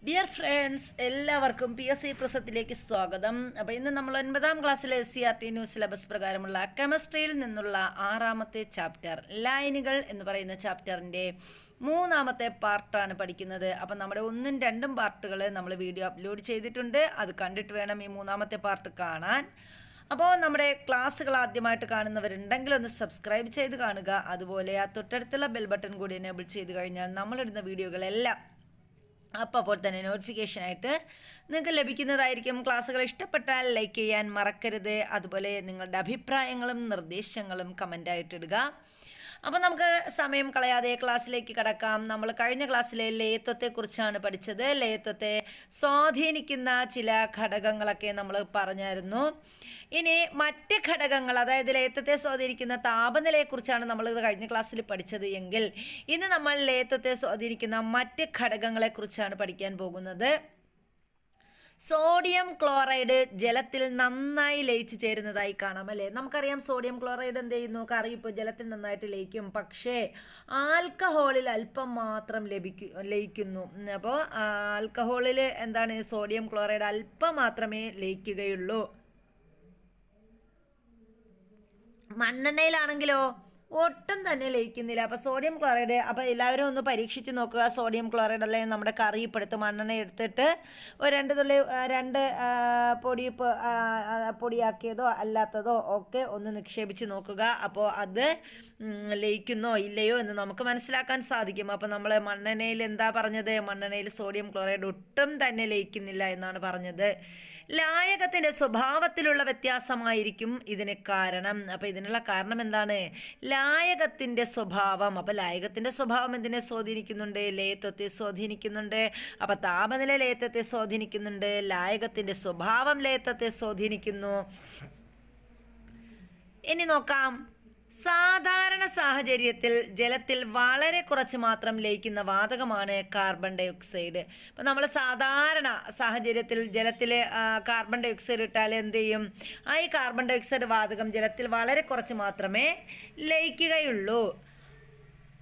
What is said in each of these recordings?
Dear friends, എല്ലാവർക്കും PSC പ്രസത്തിലേക്ക് സ്വാഗതം. അപ്പോൾ ഇന്ന് നമ്മൾ 9ാം ക്ലാസ്സിലെ SCERT ന്യൂ സിലബസ് പ്രകാരമുള്ള കെമിസ്ട്രിയിൽ നിന്നുള്ള 6ാമത്തെ ചാപ്റ്റർ ലൈനുകൾ എന്ന് പറയുന്ന ചാപ്റ്ററിൻ്റെ 3ാമത്തെ പാർട്ടാണ് പഠിക്കുന്നത്. അപ്പം നമ്മുടെ 1ഉം 2ഉം പാർട്ടുകൾ നമ്മൾ വീഡിയോ അപ്ലോഡ് ചെയ്തിട്ടുണ്ട്. അത് കണ്ടിട്ട് വേണം ഈ 3ാമത്തെ പാർട്ട് കാണാൻ. അപ്പോൾ നമ്മുടെ ക്ലാസ്സുകൾ ആദ്യമായിട്ട് കാണുന്നവരുണ്ടെങ്കിൽ ഒന്ന് സബ്സ്ക്രൈബ് ചെയ്ത് കാണുക. അതുപോലെ ആ തൊട്ടടുത്തുള്ള ബെൽ ബട്ടൺ കൂടി എനേബിൾ ചെയ്ത് കഴിഞ്ഞാൽ നമ്മളിടുന്ന വീഡിയോകളെല്ലാം അപ്പോൾ തന്നെ നോട്ടിഫിക്കേഷനായിട്ട് നിങ്ങൾക്ക് ലഭിക്കുന്നതായിരിക്കും. ക്ലാസ്സുകൾ ഇഷ്ടപ്പെട്ടാൽ ലൈക്ക് ചെയ്യാൻ മറക്കരുത്. അതുപോലെ നിങ്ങളുടെ അഭിപ്രായങ്ങളും നിർദ്ദേശങ്ങളും കമൻ്റായിട്ടിടുക. അപ്പോൾ നമുക്ക് സമയം കളയാതെ ക്ലാസ്സിലേക്ക് കടക്കാം. നമ്മൾ കഴിഞ്ഞ ക്ലാസ്സിലെ ലയത്വത്തെക്കുറിച്ചാണ് പഠിച്ചത്. ലയത്വത്തെ സ്വാധീനിക്കുന്ന ചില ഘടകങ്ങളൊക്കെ നമ്മൾ പറഞ്ഞായിരുന്നു. ഇനി മറ്റ് ഘടകങ്ങൾ, അതായത് ലയത്വത്തെ സ്വാധീനിക്കുന്ന താപനിലയെക്കുറിച്ചാണ് നമ്മൾ കഴിഞ്ഞ ക്ലാസ്സിൽ പഠിച്ചത് എങ്കിൽ ഇന്ന് നമ്മൾ ലയത്വത്തെ സ്വാധീനിക്കുന്ന മറ്റ് ഘടകങ്ങളെക്കുറിച്ചാണ് പഠിക്കാൻ പോകുന്നത്. സോഡിയം ക്ലോറൈഡ് ജലത്തിൽ നന്നായി ലയിച്ച് ചേരുന്നതായി കാണാം, അല്ലേ? നമുക്കറിയാം സോഡിയം ക്ലോറൈഡ് എന്ത് ചെയ്യുന്നു, കറിയിപ്പോൾ ജലത്തിൽ നന്നായിട്ട് ലയിക്കും. പക്ഷേ ആൽക്കഹോളിൽ അല്പം മാത്രം ലയിക്കുന്നു. അപ്പോൾ ആൽക്കഹോളിൽ എന്താണ്, സോഡിയം ക്ലോറൈഡ് അല്പം മാത്രമേ ലയിക്കുകയുള്ളൂ. മണ്ണെണ്ണയിലാണെങ്കിലോ ഒട്ടും തന്നെ ലയിക്കുന്നില്ല. അപ്പോൾ സോഡിയം ക്ലോറൈഡ്, അപ്പോൾ എല്ലാവരും ഒന്ന് പരീക്ഷിച്ച് നോക്കുക. സോഡിയം ക്ലോറൈഡ് അല്ലെങ്കിൽ നമ്മുടെ കറിയിപ്പെടുത്ത് മണ്ണെണ്ണ എടുത്തിട്ട് ഒരു 2 തുള്ളി 2 പൊടിയാക്കിയതോ അല്ലാത്തതോ ഒക്കെ ഒന്ന് നിക്ഷേപിച്ച് നോക്കുക. അപ്പോൾ അത് ലയിക്കുന്നോ ഇല്ലയോ എന്ന് നമുക്ക് മനസ്സിലാക്കാൻ സാധിക്കും. അപ്പോൾ നമ്മൾ മണ്ണെണ്ണയിൽ എന്താ പറഞ്ഞത്, മണ്ണെണ്ണയിൽ സോഡിയം ക്ലോറൈഡ് ഒട്ടും തന്നെ ലയിക്കുന്നില്ല എന്നാണ് പറഞ്ഞത്. ലായകത്തിൻ്റെ സ്വഭാവത്തിലുള്ള വ്യത്യാസമായിരിക്കും ഇതിന് കാരണം. അപ്പോൾ ഇതിനുള്ള കാരണം എന്താണ്, ലായകത്തിൻ്റെ സ്വഭാവം. അപ്പോൾ ലായകത്തിൻ്റെ സ്വഭാവം എന്തിനെ സ്വാധീനിക്കുന്നുണ്ട്, ലയത്വത്തെ സ്വാധീനിക്കുന്നുണ്ട്. അപ്പോൾ താപനില ലയത്വത്തെ സ്വാധീനിക്കുന്നുണ്ട്, ലായകത്തിൻ്റെ സ്വഭാവം ലയത്വത്തെ സ്വാധീനിക്കുന്നു. ഇനി നോക്കാം, സാധാരണ സാഹചര്യത്തിൽ ജലത്തിൽ വളരെ കുറച്ച് മാത്രം ലയിക്കുന്ന വാതകമാണ് കാർബൺ ഡൈ ഓക്സൈഡ്. ഇപ്പം നമ്മൾ സാധാരണ സാഹചര്യത്തിൽ ജലത്തിൽ കാർബൺ ഡൈ ഓക്സൈഡ് ഇട്ടാൽ എന്ത് ചെയ്യും, ഈ കാർബൺ ഡൈ ഓക്സൈഡ് വാതകം ജലത്തിൽ വളരെ കുറച്ച് മാത്രമേ ലയിക്കുകയുള്ളൂ.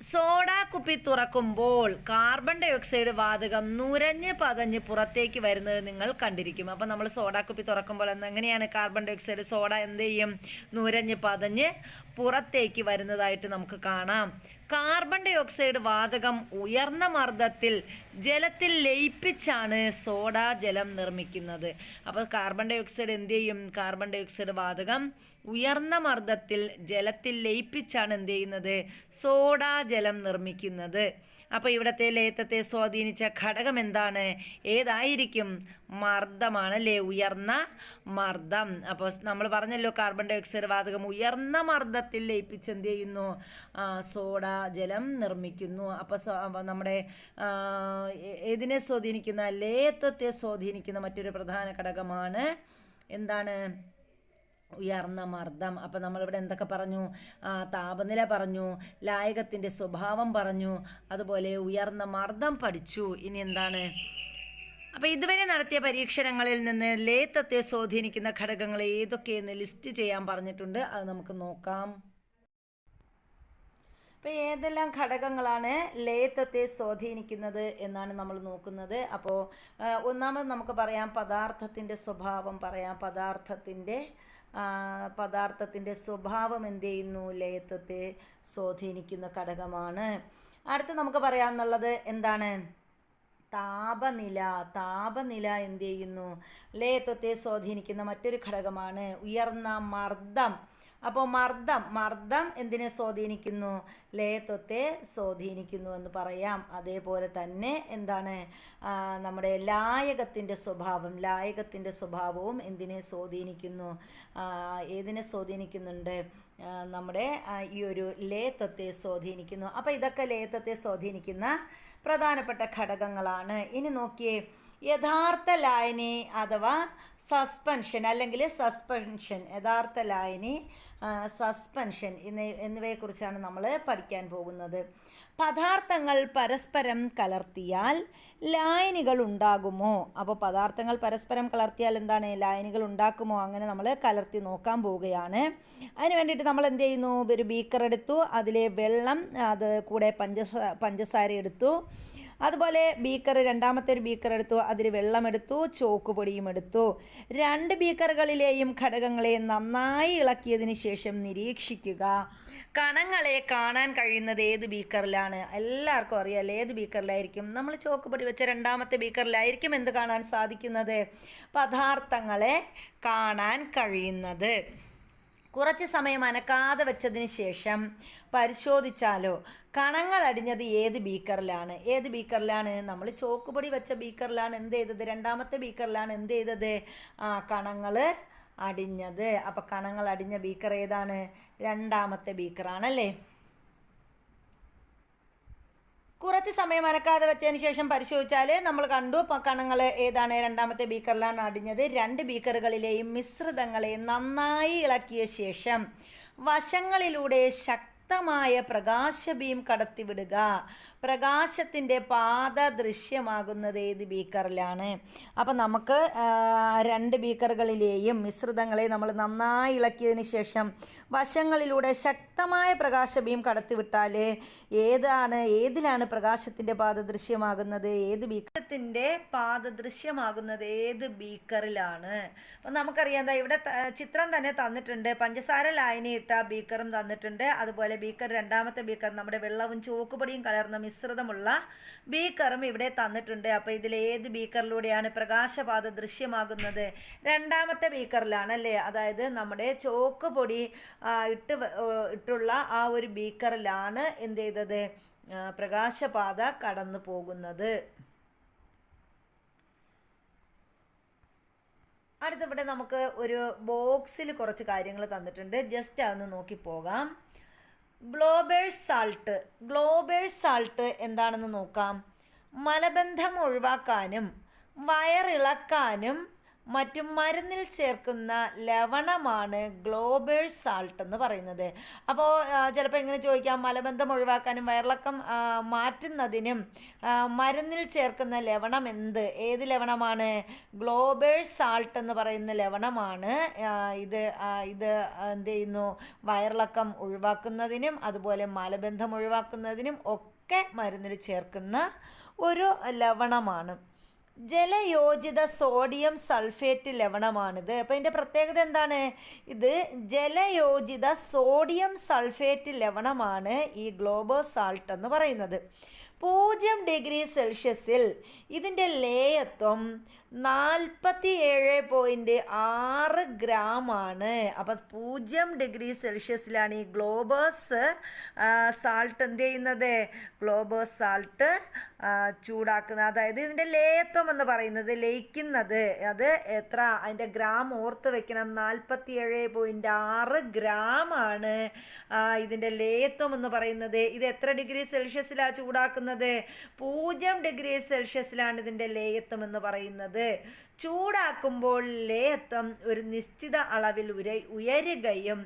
സോഡാ കുപ്പി തുറക്കുമ്പോൾ കാർബൺ ഡൈ ഓക്സൈഡ് വാതകം നുരഞ്ഞ് പതഞ്ഞ് പുറത്തേക്ക് വരുന്നത് നിങ്ങൾ കണ്ടിരിക്കും. അപ്പം നമ്മൾ സോഡാ കുപ്പി തുറക്കുമ്പോൾ എങ്ങനെയാണ് കാർബൺ ഡൈ ഓക്സൈഡ്, സോഡ എന്ത് ചെയ്യും, നുരഞ്ഞ് പതഞ്ഞ് പുറത്തേക്ക് വരുന്നതായിട്ട് നമുക്ക് കാണാം. കാർബൺ ഡൈ ഓക്സൈഡ് വാതകം ഉയർന്ന മർദ്ദത്തിൽ ജലത്തിൽ ലയിപ്പിച്ചാണ് സോഡാ ജലം നിർമ്മിക്കുന്നത്. അപ്പോൾ കാർബൺ ഡൈ ഓക്സൈഡ് എന്ത് ചെയ്യും, കാർബൺ ഡൈ ഓക്സൈഡ് വാതകം ഉയർന്ന മർദ്ദത്തിൽ ജലത്തിൽ ലയിപ്പിച്ചാണ് എന്ത് ചെയ്യുന്നത്, സോഡാ ജലം നിർമ്മിക്കുന്നത്. അപ്പോൾ ഇവിടുത്തെ ലയത്വത്തെ സ്വാധീനിച്ച ഘടകം എന്താണ്, ഏതായിരിക്കും, മർദ്ദമാണ്, അല്ലേ? ഉയർന്ന മർദ്ദം. അപ്പോൾ നമ്മൾ പറഞ്ഞല്ലോ കാർബൺ ഡൈ ഓക്സൈഡ് വാതകം ഉയർന്ന മർദ്ദത്തിൽ ലയിപ്പിച്ച് എന്ത് ചെയ്യുന്നു, സോഡാ ജലം നിർമ്മിക്കുന്നു. അപ്പോൾ നമ്മുടെ ഇതിനെ സ്വാധീനിക്കുന്ന, ലയത്വത്തെ സ്വാധീനിക്കുന്ന മറ്റൊരു പ്രധാന ഘടകമാണ് എന്താണ്, ഉയർന്ന മർദ്ദം. അപ്പം നമ്മളിവിടെ എന്തൊക്കെ പറഞ്ഞു, താപനില പറഞ്ഞു, ലായകത്തിൻ്റെ സ്വഭാവം പറഞ്ഞു, അതുപോലെ ഉയർന്ന മർദ്ദം പഠിച്ചു. ഇനി എന്താണ്, അപ്പോൾ ഇതുവരെ നടത്തിയ പരീക്ഷണങ്ങളിൽ നിന്ന് ലയത്വത്തെ സ്വാധീനിക്കുന്ന ഘടകങ്ങൾ ഏതൊക്കെയെന്ന് ലിസ്റ്റ് ചെയ്യാൻ പറഞ്ഞിട്ടുണ്ട്. അത് നമുക്ക് നോക്കാം. അപ്പോൾ ഏതെല്ലാം ഘടകങ്ങളാണ് ലയത്വത്തെ സ്വാധീനിക്കുന്നത് എന്നാണ് നമ്മൾ നോക്കുന്നത്. അപ്പോൾ ഒന്നാമത് നമുക്ക് പറയാം പദാർത്ഥത്തിൻ്റെ സ്വഭാവം പറയാം. പദാർത്ഥത്തിൻ്റെ സ്വഭാവം എന്ത് ചെയ്യുന്നു, ലയത്വത്തെ സ്വാധീനിക്കുന്ന ഘടകമാണ്. അടുത്ത് നമുക്ക് പറയാമെന്നുള്ളത് എന്താണ്, താപനില എന്ത് ചെയ്യുന്നു, ലയത്വത്തെ സ്വാധീനിക്കുന്ന മറ്റൊരു ഘടകമാണ്. ഉയർന്ന മർദ്ദം. അപ്പോൾ മർദ്ദം എന്തിനെ സ്വാധീനിക്കുന്നു, ലയത്വത്തെ സ്വാധീനിക്കുന്നു എന്ന് പറയാം. അതേപോലെ തന്നെ എന്താണ്, നമ്മുടെ ലായകത്തിൻ്റെ സ്വഭാവവും എന്തിനെ സ്വാധീനിക്കുന്നു, ഏതിനെ സ്വാധീനിക്കുന്നുണ്ട്, നമ്മുടെ ഈ ഒരു ലയത്വത്തെ സ്വാധീനിക്കുന്നു. അപ്പോൾ ഇതൊക്കെ ലയത്വത്തെ സ്വാധീനിക്കുന്ന പ്രധാനപ്പെട്ട ഘടകങ്ങളാണ്. ഇനി നോക്കിയേ, യഥാർത്ഥ ലായനി അഥവാ സസ്പെൻഷൻ അല്ലെങ്കിൽ സസ്പെൻഷൻ, യഥാർത്ഥ ലായനി, സസ്പെൻഷൻ എന്നിവയെക്കുറിച്ചാണ് നമ്മൾ പഠിക്കാൻ പോകുന്നത്. പദാർത്ഥങ്ങൾ പരസ്പരം കലർത്തിയാൽ ലായനികൾ ഉണ്ടാകുമോ? അപ്പോൾ പദാർത്ഥങ്ങൾ പരസ്പരം കലർത്തിയാൽ എന്താണ്, ലായനികൾ ഉണ്ടാക്കുമോ? അങ്ങനെ നമ്മൾ കലർത്തി നോക്കാൻ പോവുകയാണ്. അതിന് വേണ്ടിയിട്ട് നമ്മൾ എന്ത് ചെയ്യുന്നു, ഒരു ബീക്കർ എടുത്തു, അതിലെ വെള്ളം, അത് കൂടെ പഞ്ചസാര എടുത്തു, അതുപോലെ ബീക്കർ, രണ്ടാമത്തെ ഒരു ബീക്കർ എടുത്തു, അതിൽ വെള്ളമെടുത്തു, ചോക്ക് പൊടിയും എടുത്തു. 2 ബീക്കറുകളിലെയും ഘടകങ്ങളെ നന്നായി ഇളക്കിയതിന് ശേഷം നിരീക്ഷിക്കുക. കണങ്ങളെ കാണാൻ കഴിയുന്നത് ഏത് ബീക്കറിലാണ്? എല്ലാവർക്കും അറിയാമല്ലോ ഏത് ബീക്കറിലായിരിക്കും. നമ്മൾ ചോക്ക് പൊടി വെച്ച രണ്ടാമത്തെ ബീക്കറിലായിരിക്കും എന്ത് കാണാൻ സാധിക്കുന്നത്? പദാർത്ഥങ്ങളെ കാണാൻ കഴിയുന്നത്. കുറച്ച് സമയം അനക്കാതെ വെച്ചതിന് ശേഷം പരിശോധിച്ചാലോ കണങ്ങൾ അടിഞ്ഞത് ഏത് ബീക്കറിലാണ്? ഏത് ബീക്കറിലാണ്? നമ്മൾ ചോക്കുപൊടി വെച്ച ബീക്കറിലാണ് എന്ത് ചെയ്തത്? രണ്ടാമത്തെ ബീക്കറിലാണ് എന്ത് ചെയ്തത്? കണങ്ങൾ അടിഞ്ഞത്. അപ്പം കണങ്ങൾ അടിഞ്ഞ ബീക്കർ ഏതാണ്? രണ്ടാമത്തെ ബീക്കറാണല്ലേ. കുറച്ച് സമയം അനക്കാതെ വെച്ചതിന് ശേഷം പരിശോധിച്ചാൽ നമ്മൾ കണ്ടു കണങ്ങൾ ഏതാണ്? രണ്ടാമത്തെ ബീക്കറിലാണ് അടിഞ്ഞത്. 2 ബീക്കറുകളിലെയും മിശ്രിതങ്ങളെ നന്നായി ഇളക്കിയ ശേഷം വശങ്ങളിലൂടെ ശക്തമായ പ്രകാശബീം കടത്തിവിടുക. പ്രകാശത്തിൻ്റെ പാത ദൃശ്യമാകുന്നത് ഏത് ബീക്കറിലാണ്? അപ്പം നമുക്ക് 2 ബീക്കറുകളിലെയും മിശ്രിതങ്ങളെ നമ്മൾ നന്നായി ഇളക്കിയതിന് ശേഷം വശങ്ങളിലൂടെ ശക്തമായ പ്രകാശബീം കടത്തിവിട്ടാൽ ഏതിലാണ് പ്രകാശത്തിൻ്റെ പാത ദൃശ്യമാകുന്നത്? ഏത് ബീക്കറിൻ്റെ പാത ദൃശ്യമാകുന്നത് ഏത് ബീക്കറിലാണ്? അപ്പം നമുക്കറിയാം, ഇവിടെ ചിത്രം തന്നെ തന്നിട്ടുണ്ട്. പഞ്ചസാര ലായനിയിട്ട ബീക്കറും തന്നിട്ടുണ്ട്. അതുപോലെ ബീക്കർ, രണ്ടാമത്തെ ബീക്കർ നമ്മുടെ വെള്ളവും ചോക്കുപൊടിയും കലർന്ന മിശ്രിതമുള്ള ബീക്കറും ഇവിടെ തന്നിട്ടുണ്ട്. അപ്പോൾ ഇതിൽ ഏത് ബീക്കറിലൂടെയാണ് പ്രകാശപാത ദൃശ്യമാകുന്നത്? രണ്ടാമത്തെ ബീക്കറിലാണ് അല്ലേ. അതായത് നമ്മുടെ ചോക്കുപൊടി ഇട്ടുള്ള ആ ഒരു ബീക്കറിലാണ് എന്ത് ചെയ്തത്? പ്രകാശപാത കടന്നു പോകുന്നത്. അടുത്തവിടെ നമുക്ക് ഒരു ബോക്സിൽ കുറച്ച് കാര്യങ്ങൾ തന്നിട്ടുണ്ട്. ജസ്റ്റ് അതൊന്ന് നോക്കി പോകാം. ഗ്ലോബേഴ്സ് സാൾട്ട് എന്താണെന്ന് നോക്കാം. മലബന്ധം ഒഴിവാക്കാനും വയറിളക്കാനും മറ്റും മരുന്നിൽ ചേർക്കുന്ന ലവണമാണ് ഗ്ലോബേഴ്സ് സാൾട്ട് എന്ന് പറയുന്നത്. അപ്പോൾ ചിലപ്പോൾ ഇങ്ങനെ ചോദിക്കാം, മലബന്ധം ഒഴിവാക്കാനും വയറിളക്കം മാറ്റുന്നതിനും മരുന്നിൽ ചേർക്കുന്ന ലവണം ഏത് ലവണമാണ്? ഗ്ലോബേഴ്സ് സാൾട്ട് എന്ന് പറയുന്ന ലവണമാണ്. ഇത് എന്ത് ചെയ്യുന്നു? വയറിളക്കം ഒഴിവാക്കുന്നതിനും അതുപോലെ മലബന്ധം ഒഴിവാക്കുന്നതിനും ഒക്കെ മരുന്നിൽ ചേർക്കുന്ന ഒരു ലവണമാണ്. ജലയോജിത സോഡിയം സൾഫേറ്റ് ലവണമാണിത്. അപ്പോൾ ഇതിൻ്റെ പ്രത്യേകത എന്താണ്? ഇത് ജലയോജിത സോഡിയം സൾഫേറ്റ് ലവണമാണ് ഈ ഗ്ലോബേഴ്സ് സാൾട്ട് എന്ന് പറയുന്നത്. 0 ഡിഗ്രി സെൽഷ്യസിൽ ഇതിൻ്റെ ലേയത്വം 47.6 ഗ്രാമാണ്. അപ്പം 0 ഡിഗ്രി സെൽഷ്യസിലാണ് ഈ ഗ്ലോബേഴ്സ് സാൾട്ട് എന്ത് ചെയ്യുന്നത്? ഗ്ലോബേഴ്സ് സാൾട്ട് ചൂടാക്കുന്നത്. അതായത് ഇതിൻ്റെ ലേയത്വം എന്ന് പറയുന്നത്, ലയിക്കുന്നത്, അത് എത്ര? അതിൻ്റെ ഗ്രാം ഓർത്ത് വെക്കണം. 47.6 ഗ്രാമാണ് ഇതിൻ്റെ ലേയത്വം എന്ന് പറയുന്നത്. ഇത് എത്ര ഡിഗ്രി സെൽഷ്യസിലാണ് ചൂടാക്കുന്നത്? 0 ഡിഗ്രി സെൽഷ്യസിലാണ് ഇതിൻ്റെ ലേയത്വം എന്ന് പറയുന്നത്. ചൂടാക്കുമ്പോൾ ലേയത്വം ഒരു നിശ്ചിത അളവിൽ ഉയരുകയും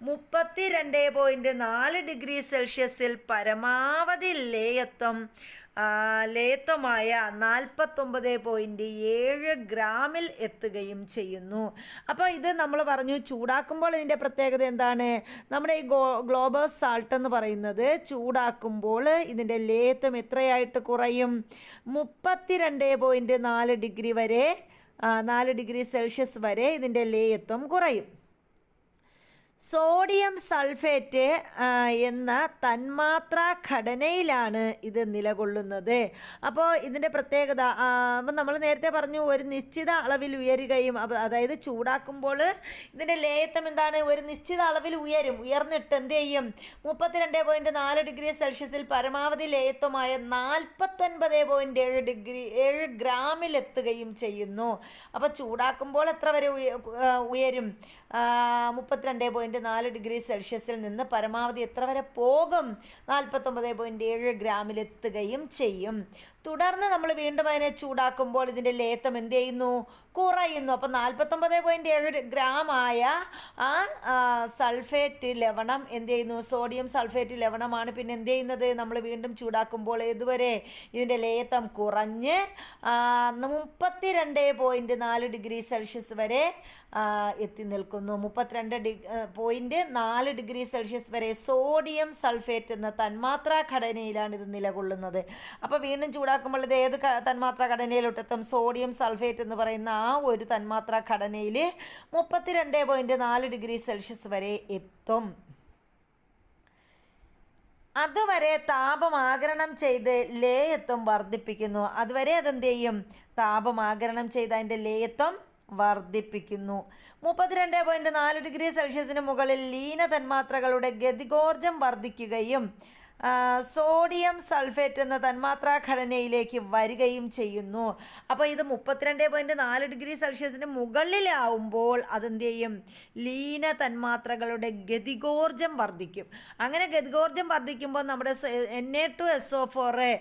32.4 ഡിഗ്രി സെൽഷ്യസിൽ പരമാവധി ലേയത്വമായ 49.7 ഗ്രാമിൽ എത്തുകയും ചെയ്യുന്നു. അപ്പോൾ ഇത് നമ്മൾ പറഞ്ഞു, ചൂടാക്കുമ്പോൾ ഇതിൻ്റെ പ്രത്യേകത എന്താണ്? നമ്മുടെ ഈ ഗ്ലോബേഴ്സ് സാൾട്ട് എന്ന് പറയുന്നത് ചൂടാക്കുമ്പോൾ ഇതിൻ്റെ ലേയത്വം എത്രയായിട്ട് കുറയും? 32.4 ഡിഗ്രി വരെ 4 ഡിഗ്രി സെൽഷ്യസ് വരെ ഇതിൻ്റെ ലേയത്വം കുറയും. സോഡിയം സൾഫേറ്റ് എന്ന തന്മാത്രാ ഘടനയിലാണ് ഇത് നിലകൊള്ളുന്നത്. അപ്പോൾ ഇതിൻ്റെ പ്രത്യേകത, നമ്മൾ നേരത്തെ പറഞ്ഞു ഒരു നിശ്ചിത അളവിൽ ഉയരുകയും, അതായത് ചൂടാക്കുമ്പോൾ ഇതിൻ്റെ ലേയത്വം എന്താണ്? ഒരു നിശ്ചിത അളവിൽ ഉയർന്നിട്ട് എന്ത് ചെയ്യും? 32.4 ഡിഗ്രി സെൽഷ്യസിൽ പരമാവധി ലേയത്വമായ 49.7 ഗ്രാമിലെത്തുകയും ചെയ്യുന്നു. അപ്പോൾ ചൂടാക്കുമ്പോൾ എത്ര വരെ ഉയരും? 32.4 ഡിഗ്രി സെൽഷ്യസിൽ നിന്ന് പരമാവധി എത്ര വരെ പോകും? 49.7 ഗ്രാമിലെത്തുകയും ചെയ്യും. തുടർന്ന് നമ്മൾ വീണ്ടും അതിനെ ചൂടാക്കുമ്പോൾ ഇതിൻ്റെ ലേയത്വം എന്ത് ചെയ്യുന്നു? കുറയുന്നു. അപ്പോൾ 49.7 ഗ്രാമായ ആ സൾഫേറ്റ് ലവണം എന്ത് ചെയ്യുന്നു? സോഡിയം സൾഫേറ്റ് ലവണമാണ്. പിന്നെ എന്ത് ചെയ്യുന്നത്? നമ്മൾ വീണ്ടും ചൂടാക്കുമ്പോൾ ഇതുവരെ ഇതിൻ്റെ ലേയത്വം കുറഞ്ഞ് 32.4 ഡിഗ്രി സെൽഷ്യസ് വരെ എത്തി നിൽക്കുന്നു. 0.4 വരെ സോഡിയം സൾഫേറ്റ് എന്ന തന്മാത്രാ ഘടനയിലാണ് ഇത് നിലകൊള്ളുന്നത്. അപ്പോൾ വീണ്ടും ചൂടാക്കുമ്പോൾ ഇത് ഏത് തന്മാത്രാ ഘടനയിലോട്ടെത്തും? സോഡിയം സൾഫേറ്റ് എന്ന് പറയുന്ന ആ ഒരു തന്മാത്രാ ഘടനയിൽ 32.4 വരെ എത്തും. അതുവരെ താപം ആഗിരണം ചെയ്ത് ലേയത്വം വർദ്ധിപ്പിക്കുന്നു. അതുവരെ അതെന്ത് ചെയ്യും? താപം ആഗിരണം ചെയ്ത് അതിൻ്റെ ലേയത്വം വർദ്ധിപ്പിക്കുന്നു. 32.4 മുകളിൽ ലീന തന്മാത്രകളുടെ ഗതികോർജം വർദ്ധിക്കുകയും സോഡിയം സൾഫേറ്റ് എന്ന തന്മാത്രാ ഘടനയിലേക്ക് വരികയും ചെയ്യുന്നു. അപ്പോൾ ഇത് 32.4 മുകളിലാവുമ്പോൾ അതെന്ത് ചെയ്യും? ലീന തന്മാത്രകളുടെ ഗതികോർജം വർദ്ധിക്കും. അങ്ങനെ ഗതികോർജം വർദ്ധിക്കുമ്പോൾ നമ്മുടെ Na2SO4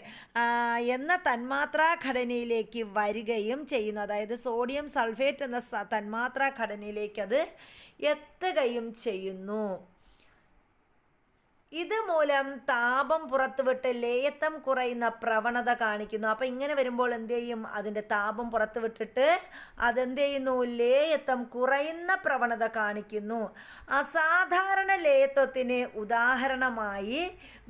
എന്ന തന്മാത്രാ ഘടനയിലേക്ക് വരികയും ചെയ്യുന്നു. അതായത് സോഡിയം സൾഫേറ്റ് എന്ന തന്മാത്രാ ഘടനയിലേക്ക് അത് എത്തുകയും ചെയ്യുന്നു. ഇതുമൂലം താപം പുറത്തുവിട്ട് ലേയത്വം കുറയുന്ന പ്രവണത കാണിക്കുന്നു. അപ്പം ഇങ്ങനെ വരുമ്പോൾ എന്ത് ചെയ്യും? അതിൻ്റെ താപം പുറത്തുവിട്ടിട്ട് അതെന്ത് ചെയ്യുന്നു? ലേയത്വം കുറയുന്ന പ്രവണത കാണിക്കുന്നു. അസാധാരണ ലേയത്വത്തിന് ഉദാഹരണമായി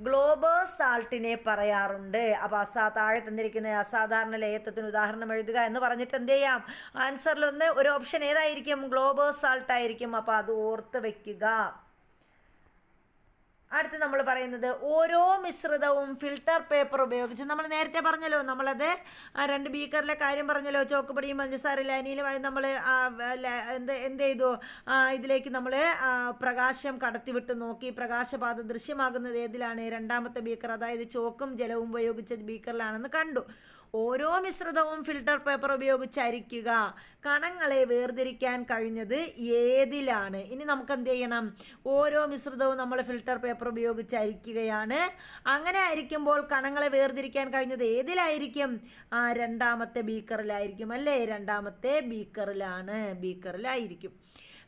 ഗ്ലോബോസ് സാൾട്ടിനെ പറയാറുണ്ട്. അപ്പോൾ താഴെ തന്നിരിക്കുന്ന അസാധാരണ ലേയത്വത്തിന് ഉദാഹരണം എഴുതുക എന്ന് പറഞ്ഞിട്ട് എന്ത് ചെയ്യാം? ആൻസറിലൊന്ന് ഒരു ഓപ്ഷൻ ഏതായിരിക്കും? ഗ്ലോബോസ് സാൾട്ട് ആയിരിക്കും. അപ്പോൾ അത് ഓർത്ത് വയ്ക്കുക. അടുത്ത് നമ്മൾ പറയുന്നത് ഓരോ മിശ്രിതവും ഫിൽട്ടർ പേപ്പർ ഉപയോഗിച്ച്, നമ്മൾ നേരത്തെ പറഞ്ഞല്ലോ, നമ്മളത് 2 ബീക്കറിലെ കാര്യം പറഞ്ഞല്ലോ, ചോക്കുപൊടിയും പഞ്ചസാര ലൈനിയിലുമായി നമ്മൾ എന്ത് ചെയ്തു? ഇതിലേക്ക് നമ്മൾ പ്രകാശം കടത്തിവിട്ട് നോക്കി. പ്രകാശപാത ദൃശ്യമാകുന്നത് ഏതിലാണ്? 2ാമത്തെ ബീക്കർ, അതായത് ചോക്കും ജലവും ഉപയോഗിച്ച ബീക്കറിലാണെന്ന് കണ്ടു. ഓരോ മിശ്രിതവും ഫിൽട്ടർ പേപ്പർ ഉപയോഗിച്ച് അരിക്കുക. കണങ്ങളെ വേർതിരിക്കാൻ കഴിഞ്ഞത് ഏതിലാണ്? ഇനി നമുക്ക് എന്ത് ചെയ്യണം? ഓരോ മിശ്രിതവും നമ്മൾ ഫിൽട്ടർ പേപ്പർ ഉപയോഗിച്ച് അരിക്കുകയാണ്. അങ്ങനെ അരിക്കുമ്പോൾ കണങ്ങളെ വേർതിരിക്കാൻ കഴിഞ്ഞത് ഏതിലായിരിക്കും? 2ാമത്തെ ബീക്കറിലായിരിക്കും അല്ലേ? 2ാമത്തെ ബീക്കറിലായിരിക്കും.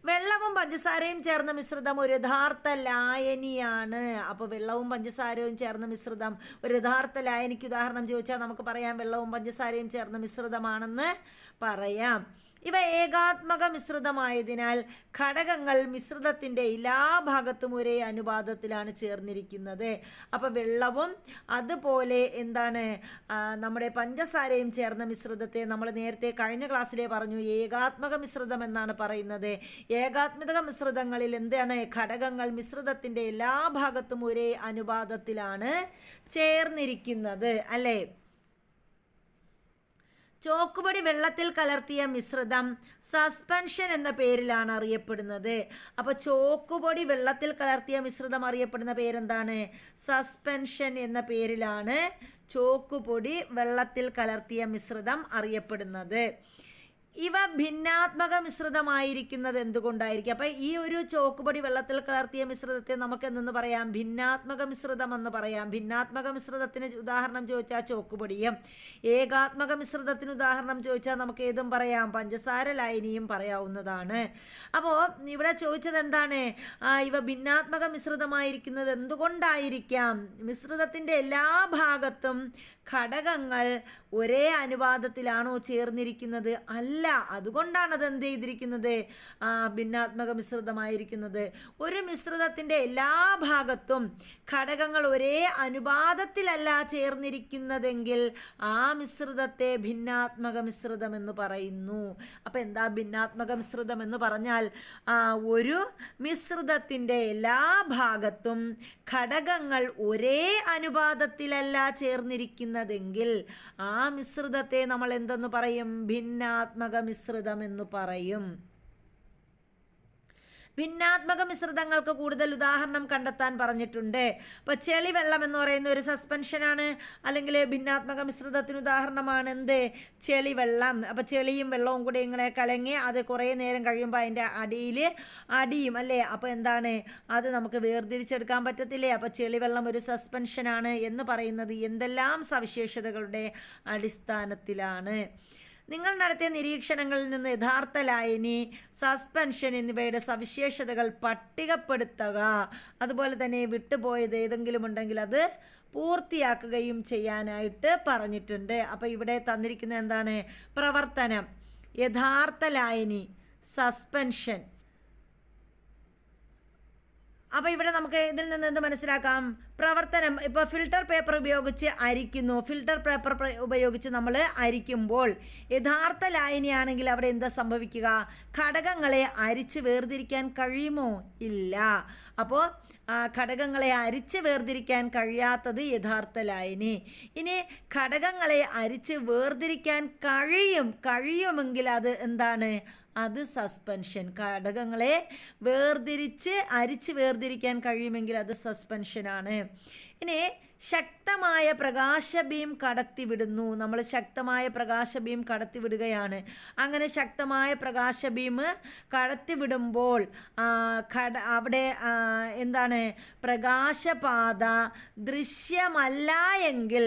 വെള്ളവും പഞ്ചസാരയും ചേർന്ന മിശ്രിതം ഒരു യഥാർത്ഥ ലായനിയാണ്. അപ്പോൾ വെള്ളവും പഞ്ചസാരയും ചേർന്ന മിശ്രിതം ഒരു യഥാർത്ഥ ലായനിക്ക് ഉദാഹരണം ചോദിച്ചാൽ നമുക്ക് പറയാം വെള്ളവും പഞ്ചസാരയും ചേർന്ന മിശ്രിതമാണെന്ന് പറയാം. ഇവ ഏകാത്മക മിശ്രിതമായതിനാൽ ഘടകങ്ങൾ മിശ്രിതത്തിൻ്റെ എല്ലാ ഭാഗത്തും ഒരേ അനുപാതത്തിലാണ് ചേർന്നിരിക്കുന്നത്. അപ്പോൾ വെള്ളവും അതുപോലെ നമ്മുടെ പഞ്ചസാരയും ചേർന്ന മിശ്രിതത്തെ നമ്മൾ നേരത്തെ കഴിഞ്ഞ ക്ലാസ്സിലെ പറഞ്ഞു ഏകാത്മക മിശ്രിതം എന്നാണ് പറയുന്നത്. ഏകാത്മക മിശ്രിതങ്ങളിൽ ഘടകങ്ങൾ മിശ്രിതത്തിൻ്റെ എല്ലാ ഭാഗത്തും ഒരേ അനുപാതത്തിലാണ് ചേർന്നിരിക്കുന്നത് അല്ലേ? ചോക്കുപൊടി വെള്ളത്തിൽ കലർത്തിയ മിശ്രിതം സസ്പെൻഷൻ എന്ന പേരിലാണ് അറിയപ്പെടുന്നത്. അപ്പോൾ ചോക്കുപൊടി വെള്ളത്തിൽ കലർത്തിയ മിശ്രിതം അറിയപ്പെടുന്ന പേരെന്താണ്? സസ്പെൻഷൻ എന്ന പേരിലാണ് ചോക്കുപൊടി വെള്ളത്തിൽ കലർത്തിയ മിശ്രിതം അറിയപ്പെടുന്നത്. ഇവ ഭിന്നാത്മക മിശ്രിതമായിരിക്കുന്നത് എന്തുകൊണ്ടായിരിക്കും? അപ്പം ഈ ഒരു ചോക്കുപൊടി വെള്ളത്തിൽ കലർത്തിയ മിശ്രിതത്തെ നമുക്ക് എന്തെന്ന് പറയാം? ഭിന്നാത്മക മിശ്രിതം എന്ന് പറയാം. ഭിന്നാത്മക മിശ്രിതത്തിന് ഉദാഹരണം ചോദിച്ചാൽ ചോക്കുപൊടിയും, ഏകാത്മക മിശ്രിതത്തിന് ഉദാഹരണം ചോദിച്ചാൽ നമുക്ക് ഏതും പറയാം? പഞ്ചസാര ലായനിയും പറയാവുന്നതാണ്. അപ്പോൾ ഇവിടെ ചോദിച്ചത് എന്താണ്? ഇവ ഭിന്നാത്മക മിശ്രിതമായിരിക്കുന്നത് എന്തുകൊണ്ടായിരിക്കാം? മിശ്രിതത്തിൻ്റെ എല്ലാ ഭാഗത്തും ഘടകങ്ങൾ ഒരേ അനുപാതത്തിലാണോ ചേർന്നിരിക്കുന്നത്? അല്ല. അതുകൊണ്ടാണ് അത് എന്ത് ചെയ്തിരിക്കുന്നത്? ഭിന്നാത്മക മിശ്രിതമായിരിക്കുന്നത്. ഒരു മിശ്രിതത്തിൻ്റെ എല്ലാ ഭാഗത്തും ഘടകങ്ങൾ ഒരേ അനുപാതത്തിലല്ല ചേർന്നിരിക്കുന്നതെങ്കിൽ ആ മിശ്രിതത്തെ ഭിന്നാത്മക മിശ്രിതം എന്ന് പറയുന്നു. അപ്പോൾ എന്താ ഭിന്നാത്മക മിശ്രിതം എന്ന് പറഞ്ഞാൽ? ഒരു മിശ്രിതത്തിൻ്റെ എല്ലാ ഭാഗത്തും ഘടകങ്ങൾ ഒരേ അനുപാതത്തിലല്ല ചേർന്നിരിക്കുന്നതെങ്കിൽ ആ മിശ്രിതത്തെ നമ്മൾ എന്തെന്ന് പറയും? ഭിന്നാത്മക മിശ്രിതം എന്ന് പറയും. ഭിന്നാത്മക മിശ്രിതങ്ങൾക്ക് കൂടുതൽ ഉദാഹരണം കണ്ടെത്താൻ പറഞ്ഞിട്ടുണ്ട്. അപ്പോൾ ചെളി വെള്ളം എന്ന് പറയുന്ന ഒരു സസ്പെൻഷനാണ്, അല്ലെങ്കിൽ ഭിന്നാത്മക മിശ്രിതത്തിന് ഉദാഹരണമാണ് എന്ത്? ചെളി വെള്ളം. അപ്പോൾ ചെളിയും വെള്ളവും കൂടി ഇങ്ങനെ കലങ്ങി അത് കുറേ നേരം കഴിയുമ്പോൾ അതിൻ്റെ അടിയും അല്ലേ? അപ്പോൾ അത് നമുക്ക് വേർതിരിച്ചെടുക്കാൻ പറ്റത്തില്ലേ? അപ്പോൾ ചെളി വെള്ളം ഒരു സസ്പെൻഷനാണ് എന്ന് പറയുന്നത് എന്തെല്ലാം സവിശേഷതകളുടെ അടിസ്ഥാനത്തിലാണ്? നിങ്ങൾ നടത്തിയ നിരീക്ഷണങ്ങളിൽ നിന്ന് യഥാർത്ഥ ലായനി, സസ്പെൻഷൻ എന്നിവയുടെ സവിശേഷതകൾ പട്ടികപ്പെടുത്തുക. അതുപോലെ തന്നെ വിട്ടുപോയത് ഏതെങ്കിലും ഉണ്ടെങ്കിൽ അത് പൂർത്തിയാക്കുകയും ചെയ്യാനായിട്ട് പറഞ്ഞിട്ടുണ്ട്. അപ്പോൾ ഇവിടെ തന്നിരിക്കുന്ന എന്താണ്? പ്രവർത്തനം, യഥാർത്ഥ ലായനി, സസ്പെൻഷൻ, അപ്പോൾ ഇവിടെ നമുക്ക് ഇതിൽ നിന്ന് എന്ത് മനസ്സിലാക്കാം? പ്രവർത്തനം ഇപ്പോൾ ഫിൽട്ടർ പേപ്പർ ഉപയോഗിച്ച് അരിക്കുന്നു. ഫിൽട്ടർ പേപ്പർ ഉപയോഗിച്ച് നമ്മൾ അരിക്കുമ്പോൾ യഥാർത്ഥ ലായനിയാണെങ്കിൽ അവിടെ എന്താ സംഭവിക്കുക? ഘടകങ്ങളെ അരിച്ച് വേർതിരിക്കാൻ കഴിയുമോ? ഇല്ല. അപ്പോൾ ഘടകങ്ങളെ അരിച്ച് വേർതിരിക്കാൻ കഴിയാത്തത് യഥാർത്ഥ ലായനി. ഇനി ഘടകങ്ങളെ അരിച്ച് വേർതിരിക്കാൻ കഴിയുമെങ്കിൽ അത് എന്താണ്? അത് സസ്പെൻഷൻ. ഘടകങ്ങളെ അരിച്ച് വേർതിരിക്കാൻ കഴിയുമെങ്കിൽ അത് സസ്പെൻഷനാണ്. ഇനി ശക്തമായ പ്രകാശബീം കടത്തിവിടുന്നു. നമ്മൾ ശക്തമായ പ്രകാശബീം കടത്തിവിടുകയാണ്. അങ്ങനെ ശക്തമായ പ്രകാശബീം കടത്തിവിടുമ്പോൾ അവിടെ എന്താണ്? പ്രകാശപാത ദൃശ്യമല്ല എങ്കിൽ,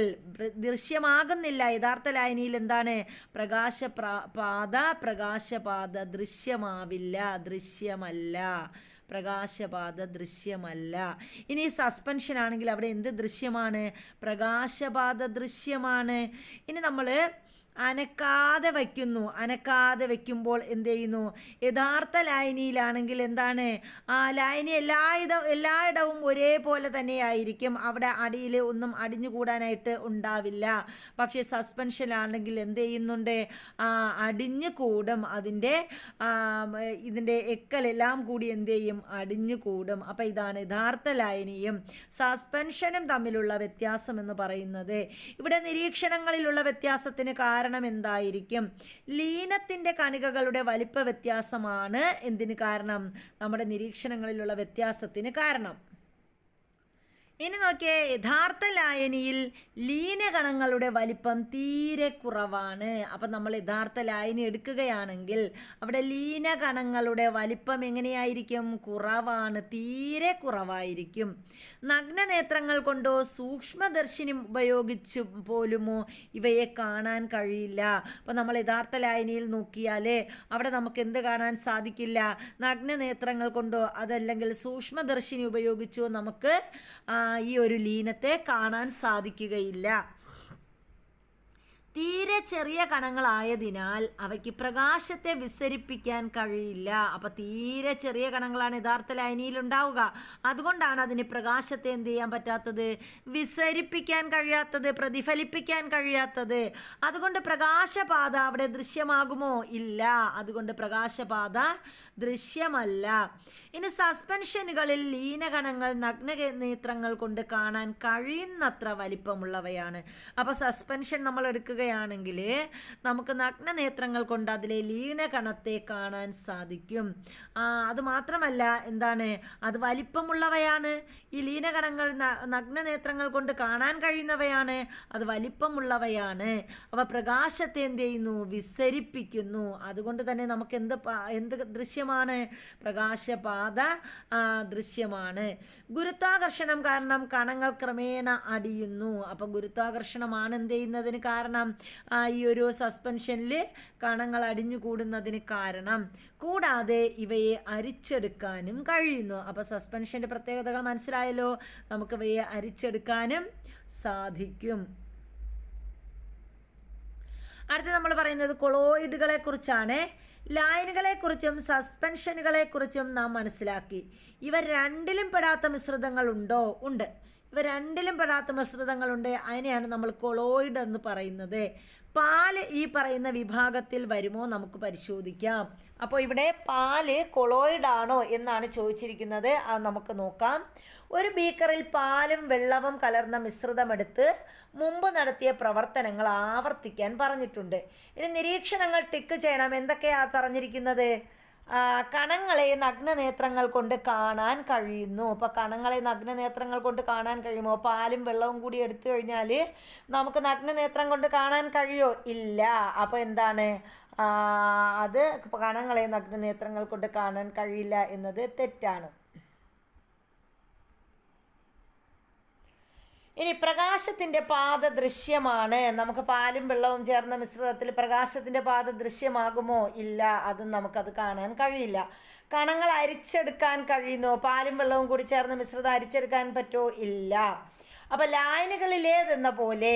ദൃശ്യമാകുന്നില്ല. യഥാർത്ഥ ലായനിയിൽ എന്താണ്? പ്രകാശപാത ദൃശ്യമാവില്ല, ദൃശ്യമല്ല. പ്രകാശപാത ദൃശ്യമല്ല. ഇനി സസ്പെൻഷൻ ആണെങ്കിൽ അവിടെ എന്ത് ദൃശ്യമാണ്? പ്രകാശപാത ദൃശ്യമാണ്. ഇനി നമ്മൾ അനക്കാതെ വയ്ക്കുമ്പോൾ എന്ത് ചെയ്യുന്നു? യഥാർത്ഥ ലായനിയിലാണെങ്കിൽ എന്താണ്? ആ ലായനി എല്ലായിടവും ഒരേപോലെ തന്നെയായിരിക്കും. അവിടെ അടിയിൽ ഒന്നും അടിഞ്ഞുകൂടാനായിട്ട് ഉണ്ടാവില്ല. പക്ഷേ സസ്പെൻഷനാണെങ്കിൽ എന്ത് ചെയ്യുന്നുണ്ട്? അടിഞ്ഞുകൂടും. ഇതിൻ്റെ എക്കലെല്ലാം കൂടി എന്ത് ചെയ്യും? അടിഞ്ഞുകൂടും. അപ്പം ഇതാണ് യഥാർത്ഥ ലായനിയും സസ്പെൻഷനും തമ്മിലുള്ള വ്യത്യാസം എന്ന് പറയുന്നത്. ഇവിടെ നിരീക്ഷണങ്ങളിലുള്ള വ്യത്യാസത്തിന് കാരണം എന്തായിരിക്കും? ലീനത്തിൻ്റെ കണികകളുടെ വലിപ്പ വ്യത്യാസമാണ് എന്തിന് കാരണം? നമ്മുടെ നിരീക്ഷണങ്ങളിലുള്ള വ്യത്യാസത്തിന് കാരണം. ഇനി നോക്കിയേ, യഥാർത്ഥ ലായനിയിൽ ലീനകണങ്ങളുടെ വലിപ്പം തീരെ കുറവാണ്. അപ്പം നമ്മൾ യഥാർത്ഥ ലായനി എടുക്കുകയാണെങ്കിൽ അവിടെ ലീനകണങ്ങളുടെ വലിപ്പം എങ്ങനെയായിരിക്കും? കുറവാണ്, തീരെ കുറവായിരിക്കും. നഗ്നനേത്രങ്ങൾ കൊണ്ടോ സൂക്ഷ്മദർശിനി ഉപയോഗിച്ച് പോലുമോ ഇവയെ കാണാൻ കഴിയില്ല. അപ്പം നമ്മൾ യഥാർത്ഥ ലായനിയിൽ നോക്കിയാൽ അവിടെ നമുക്ക് എന്ത് കാണാൻ സാധിക്കില്ല? നഗ്നനേത്രങ്ങൾ കൊണ്ടോ അതല്ലെങ്കിൽ സൂക്ഷ്മദർശിനി ഉപയോഗിച്ചോ നമുക്ക് ഈ ഒരു ലീനത്തെ കാണാൻ സാധിക്കുകയില്ല. തീരെ ചെറിയ കണങ്ങളായതിനാൽ അവയ്ക്ക് പ്രകാശത്തെ വിസരിപ്പിക്കാൻ കഴിയില്ല. അപ്പം തീരെ ചെറിയ കണങ്ങളാണ് യഥാർത്ഥ ലായനിയിൽ ഉണ്ടാവുക. അതുകൊണ്ടാണ് അതിന് പ്രകാശത്തെ എന്ത് ചെയ്യാൻ പറ്റാത്തത്? വിസരിപ്പിക്കാൻ കഴിയാത്തത്, പ്രതിഫലിപ്പിക്കാൻ കഴിയാത്തത്. അതുകൊണ്ട് പ്രകാശപാത അവിടെ ദൃശ്യമാകുമോ? ഇല്ല. അതുകൊണ്ട് പ്രകാശപാത ദൃശ്യമല്ല. ഇനി സസ്പെൻഷനുകളിൽ ലീനകണങ്ങൾ നഗ്നനേത്രങ്ങൾ കൊണ്ട് കാണാൻ കഴിയുന്നത്ര വലിപ്പമുള്ളവയാണ്. അപ്പോൾ സസ്പെൻഷൻ നമ്മൾ എടുക്കുകയാണെങ്കിൽ നമുക്ക് നഗ്നനേത്രങ്ങൾ കൊണ്ട് അതിലെ ലീനകണത്തെ കാണാൻ സാധിക്കും. അതുമാത്രമല്ല, എന്താണ്? അത് വലിപ്പമുള്ളവയാണ്. ഈ ലീനകണങ്ങൾ നഗ്നനേത്രങ്ങൾ കൊണ്ട് കാണാൻ കഴിയുന്നവയാണ്, അത് വലിപ്പമുള്ളവയാണ്. അവ പ്രകാശത്തെ എന്ത് ചെയ്യുന്നു? വിസരിപ്പിക്കുന്നു. അതുകൊണ്ട് തന്നെ നമുക്ക് എന്ത് ദൃശ്യമാണ്? പ്രകാശപാത ദൃശ്യമാണ്. ഗുരുത്വാകർഷണം കാരണം കണങ്ങൾ ക്രമേണ അടിയുന്നു. അപ്പം ഗുരുത്വാകർഷണമാണ് എന്ത് ചെയ്യുന്നതിന് കാരണം? ഈ ഒരു സസ്പെൻഷനിൽ കണങ്ങൾ അടിഞ്ഞു കൂടുന്നതിന് കാരണം. കൂടാതെ ഇവയെ അരിച്ചെടുക്കാനും കഴിയുന്നു. അപ്പോൾ സസ്പെൻഷൻ്റെ പ്രത്യേകതകൾ മനസ്സിലായല്ലോ. നമുക്ക് ഇവയെ അരിച്ചെടുക്കാനും സാധിക്കും. അടുത്ത നമ്മൾ പറയുന്നത് കൊളോയിഡുകളെ കുറിച്ചാണ്. ലായനികളെക്കുറിച്ചും സസ്പെൻഷനുകളെക്കുറിച്ചും നാം മനസ്സിലാക്കി. ഇവ രണ്ടിലും പെടാത്ത മിശ്രിതങ്ങളുണ്ടോ? ഉണ്ട്. ഇവ രണ്ടിലും പെടാത്ത മിശ്രിതങ്ങളുണ്ട്. അതിനെയാണ് നമ്മൾ കൊളോയിഡ് എന്ന് പറയുന്നത്. പാല് ഈ പറയുന്ന വിഭാഗത്തിൽ വരുമോ? നമുക്ക് പരിശോധിക്കാം. അപ്പോൾ ഇവിടെ പാല് കൊളോയിഡാണോ എന്നാണ് ചോദിച്ചിരിക്കുന്നത്. അത് നമുക്ക് നോക്കാം. ഒരു ബീക്കറിൽ പാലും വെള്ളവും കലർന്ന മിശ്രിതമെടുത്ത് മുമ്പ് നടത്തിയ പ്രവർത്തനങ്ങൾ ആവർത്തിക്കാൻ പറഞ്ഞിട്ടുണ്ട്. ഇനി നിരീക്ഷണങ്ങൾ ടിക്ക് ചെയ്യണം. എന്തൊക്കെയാണ് പറഞ്ഞിരിക്കുന്നത്? കണങ്ങളെ നഗ്നനേത്രങ്ങൾ കൊണ്ട് കാണാൻ കഴിയുന്നു. അപ്പോൾ കണങ്ങളെ നഗ്നനേത്രങ്ങൾ കൊണ്ട് കാണാൻ കഴിയുമോ? പാലും വെള്ളവും കൂടി എടുത്തു കഴിഞ്ഞാൽ നമുക്ക് നഗ്നനേത്രം കൊണ്ട് കാണാൻ കഴിയുമോ? ഇല്ല. അപ്പോൾ എന്താണ്? അത് കണങ്ങളെ നഗ്നനേത്രങ്ങൾ കൊണ്ട് കാണാൻ കഴിയില്ല എന്നത് തെറ്റാണ്. ഇനി പ്രകാശത്തിൻ്റെ പാത ദൃശ്യമാണ്. നമുക്ക് പാലും വെള്ളവും ചേർന്ന മിശ്രിതത്തിൽ പ്രകാശത്തിൻ്റെ പാത ദൃശ്യമാകുമോ? ഇല്ല. അതും നമുക്കത് കാണാൻ കഴിയില്ല. കണങ്ങൾ അരിച്ചെടുക്കാൻ കഴിയുന്നു. പാലും വെള്ളവും കൂടി ചേർന്ന മിശ്രിതം അരിച്ചെടുക്കാൻ പറ്റുമോ? ഇല്ല. അപ്പോൾ ലായനികളിലേതെന്ന പോലെ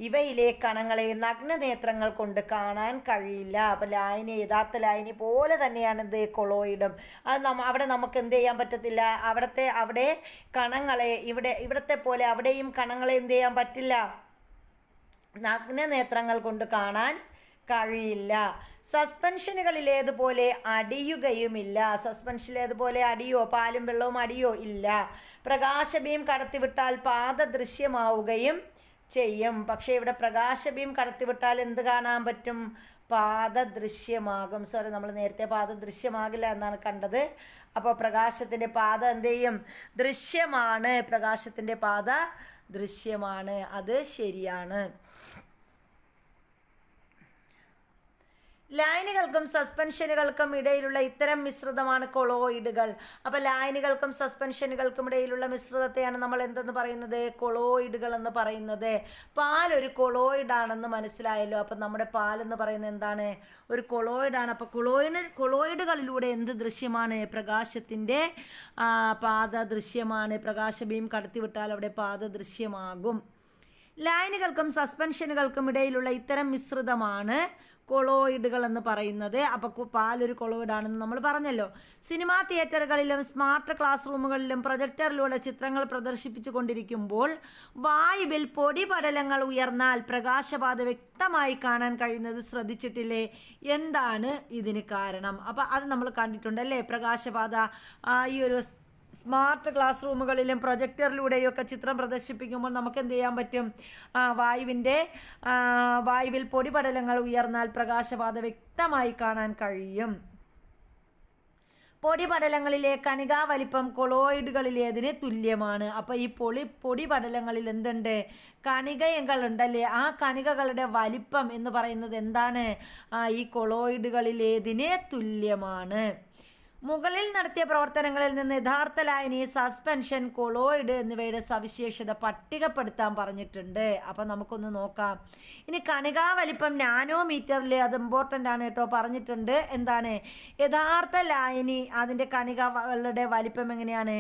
ഇവയിലെ കണങ്ങളെ നഗ്നനേത്രങ്ങൾ കൊണ്ട് കാണാൻ കഴിയില്ല. അപ്പോൾ ലായനി, യഥാർത്ഥ ലായനി പോലെ തന്നെയാണ് ഇത് കൊളോയിഡും. അത് അവിടെ നമുക്ക് എന്ത് ചെയ്യാൻ പറ്റത്തില്ല, അവിടെ കണങ്ങളെ ഇവിടത്തെ പോലെ അവിടെയും കണങ്ങളെ എന്ത് ചെയ്യാൻ പറ്റില്ല, നഗ്നനേത്രങ്ങൾ കൊണ്ട് കാണാൻ കഴിയില്ല. സസ്പെൻഷനുകളിലേതുപോലെ അടിയുകയുമില്ല. സസ്പെൻഷനിലേതുപോലെ അടിയോ, പാലും വെള്ളവും അടിയോ ഇല്ല. പ്രകാശബീം കടത്തിവിട്ടാൽ പാത ദൃശ്യമാവുകയും ചെയ്യും. പക്ഷേ ഇവിടെ പ്രകാശബീം കടത്തിവിട്ടാൽ എന്ത് കാണാൻ പറ്റും, പാത ദൃശ്യമാകും. സോറി, നമ്മൾ നേരത്തെ പാത ദൃശ്യമാകില്ല എന്നാണ് കണ്ടത്. അപ്പോൾ പ്രകാശത്തിൻ്റെ പാത എന്ത് ചെയ്യും, ദൃശ്യമാണ്. പ്രകാശത്തിൻ്റെ പാത ദൃശ്യമാണ്, അത് ശരിയാണ്. ലായനികൾക്കും സസ്പെൻഷനുകൾക്കും ഇടയിലുള്ള ഇത്തരം മിശ്രിതമാണ് കൊളോയിഡുകൾ. അപ്പോൾ ലായനികൾക്കും സസ്പെൻഷനുകൾക്കും ഇടയിലുള്ള മിശ്രിതത്തെയാണ് നമ്മൾ എന്തെന്ന് പറയുന്നത്, കൊളോയിഡുകൾ എന്ന് പറയുന്നത്. പാലൊരു കൊളോയിഡാണെന്ന് മനസ്സിലായല്ലോ. അപ്പം നമ്മുടെ പാലെന്ന് പറയുന്നത് എന്താണ്, ഒരു കൊളോയിഡാണ്. അപ്പോൾ കൊളോയിഡുകളിലൂടെ എന്ത് ദൃശ്യമാണ്, പ്രകാശത്തിൻ്റെ പാത ദൃശ്യമാണ്. പ്രകാശബീം കടത്തിവിട്ടാൽ അവിടെ പാത ദൃശ്യമാകും. ലായനികൾക്കും സസ്പെൻഷനുകൾക്കും ഇടയിലുള്ള ഇത്തരം മിശ്രിതമാണ് കൊളോയിഡുകൾ എന്ന് പറയുന്നത്. അപ്പോൾ പാലൊരു കൊളോയിഡാണെന്ന് നമ്മൾ പറഞ്ഞല്ലോ. സിനിമാ തിയേറ്ററുകളിലും സ്മാർട്ട് ക്ലാസ് റൂമുകളിലും പ്രൊജക്ടറിലൂടെ ചിത്രങ്ങൾ പ്രദർശിപ്പിച്ചു കൊണ്ടിരിക്കുമ്പോൾ വായുവിൽ പൊടിപടലങ്ങൾ ഉയർന്നാൽ പ്രകാശപാത വ്യക്തമായി കാണാൻ കഴിയുന്നത് ശ്രദ്ധിച്ചിട്ടില്ലേ? എന്താണ് ഇതിന് കാരണം? അപ്പോൾ അത് നമ്മൾ കണ്ടിട്ടുണ്ടല്ലേ. പ്രകാശപാത ഈ ഒരു സ്മാർട്ട് ക്ലാസ് റൂമുകളിലും പ്രൊജക്ടറിലൂടെയൊക്കെ ചിത്രം പ്രദർശിപ്പിക്കുമ്പോൾ നമുക്ക് എന്ത് ചെയ്യാൻ പറ്റും, വായുവിൽ പൊടിപടലങ്ങൾ ഉയർന്നാൽ പ്രകാശപാത വ്യക്തമായി കാണാൻ കഴിയും. പൊടിപടലങ്ങളിലെ കണികാ വലിപ്പം കൊളോയിഡുകളിലേതിന് തുല്യമാണ്. അപ്പോൾ ഈ പൊടിപടലങ്ങളിൽ എന്തുണ്ട്, കണികകളുണ്ടല്ലേ. ആ കണികകളുടെ വലിപ്പം എന്ന് പറയുന്നത് എന്താണ്, ഈ കൊളോയിഡുകളിലേതിന് തുല്യമാണ്. മുകളിൽ നടത്തിയ പ്രവർത്തനങ്ങളിൽ നിന്ന് യഥാർത്ഥ ലായനി, സസ്പെൻഷൻ, കൊളോയിഡ് എന്നിവയുടെ സവിശേഷത പട്ടികപ്പെടുത്താൻ പറഞ്ഞിട്ടുണ്ട്. അപ്പം നമുക്കൊന്ന് നോക്കാം. ഇനി കണികാ വലിപ്പം നാനോമീറ്ററിൽ, അത് ഇമ്പോർട്ടൻ്റ് ആണ് കേട്ടോ, പറഞ്ഞിട്ടുണ്ട്. എന്താണ് യഥാർത്ഥ ലായനി, അതിൻ്റെ കണികകളുടെ വലിപ്പം എങ്ങനെയാണ്,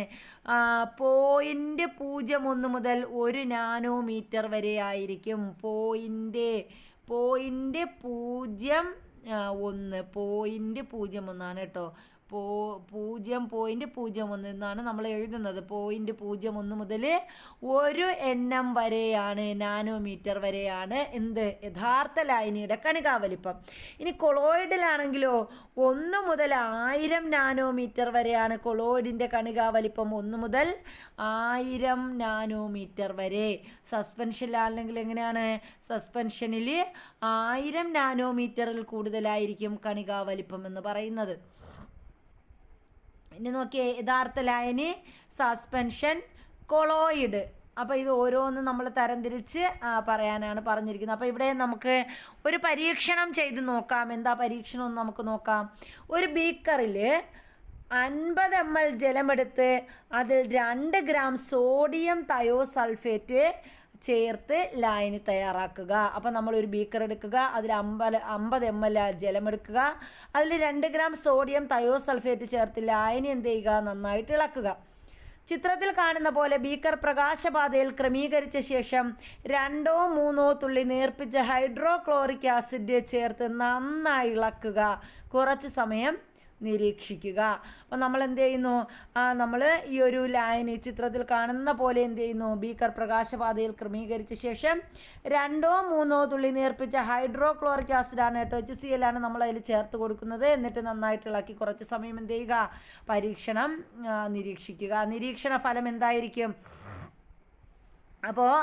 0.01 മുതൽ 1 നാനോമീറ്റർ വരെ ആയിരിക്കും. 0.01 കേട്ടോ. 0.01 എന്നാണ് നമ്മൾ എഴുതുന്നത്. 0.01 മുതൽ 1 nm വരെയാണ്, നാനോമീറ്റർ വരെയാണ് എന്ത്, യഥാർത്ഥ ലായനിയുടെ കണികാ വലിപ്പം. ഇനി കൊളോയിഡിലാണെങ്കിലോ 1 മുതൽ 1000 നാനോമീറ്റർ വരെയാണ് കൊളോയിഡിൻ്റെ കണികാ വലിപ്പം. 1 മുതൽ 1000 നാനോമീറ്റർ വരെ. സസ്പെൻഷനിലാണെങ്കിൽ എങ്ങനെയാണ്, സസ്പെൻഷനിൽ 1000 നാനോമീറ്ററിൽ കൂടുതലായിരിക്കും കണികാ വലിപ്പം എന്ന് പറയുന്നത്. ഇനി നോക്കിയേ, യഥാർത്ഥ ലായനി, സസ്പെൻഷൻ, കൊളോയിഡ്. അപ്പോൾ ഇത് ഓരോന്നും നമ്മൾ തരംതിരിച്ച് പറയാനാണ് പറഞ്ഞിരിക്കുന്നത്. അപ്പോൾ ഇവിടെ നമുക്ക് ഒരു പരീക്ഷണം ചെയ്ത് നോക്കാം. എന്താ പരീക്ഷണം എന്ന് നമുക്ക് നോക്കാം. ഒരു ബീക്കറിൽ 50 ml ജലമെടുത്ത് അതിൽ 2 ഗ്രാം സോഡിയം തയോസൾഫേറ്റ് ചേർത്ത് ലായനി തയ്യാറാക്കുക. അപ്പോൾ നമ്മളൊരു ബീക്കർ എടുക്കുക, അതിൽ 50 ml ജലമെടുക്കുക, അതിൽ 2 ഗ്രാം സോഡിയം തയോസൾഫേറ്റ് ചേർത്ത് ലായനി എന്ത് ചെയ്യുക, നന്നായിട്ട് ഇളക്കുക. ചിത്രത്തിൽ കാണുന്ന പോലെ ബീക്കർ പ്രകാശപാതയിൽ ക്രമീകരിച്ച ശേഷം 2-3 തുള്ളി നേർപ്പിച്ച ഹൈഡ്രോക്ലോറിക് ആസിഡ് ചേർത്ത് നന്നായി ഇളക്കുക. കുറച്ച് സമയം നിരീക്ഷിക്കുക. അപ്പോൾ നമ്മൾ എന്ത് ചെയ്യുന്നു, നമ്മൾ ഈ ഒരു ലായനി ചിത്രത്തിൽ കാണുന്ന പോലെ എന്ത് ചെയ്യുന്നു, ബീക്കർ പ്രകാശപാതയിൽ ക്രമീകരിച്ച ശേഷം 2-3 തുള്ളി നേർപ്പിച്ച ഹൈഡ്രോക്ലോറിക് ആസിഡാണ് കേട്ടോ, HCl ആണ് നമ്മൾ അതിൽ ചേർത്ത് കൊടുക്കുന്നത്. എന്നിട്ട് നന്നായിട്ട് ഇളക്കി കുറച്ച് സമയം എന്ത് ചെയ്യുക, പരീക്ഷണം നിരീക്ഷിക്കുക. നിരീക്ഷണ ഫലം എന്തായിരിക്കും? അപ്പോൾ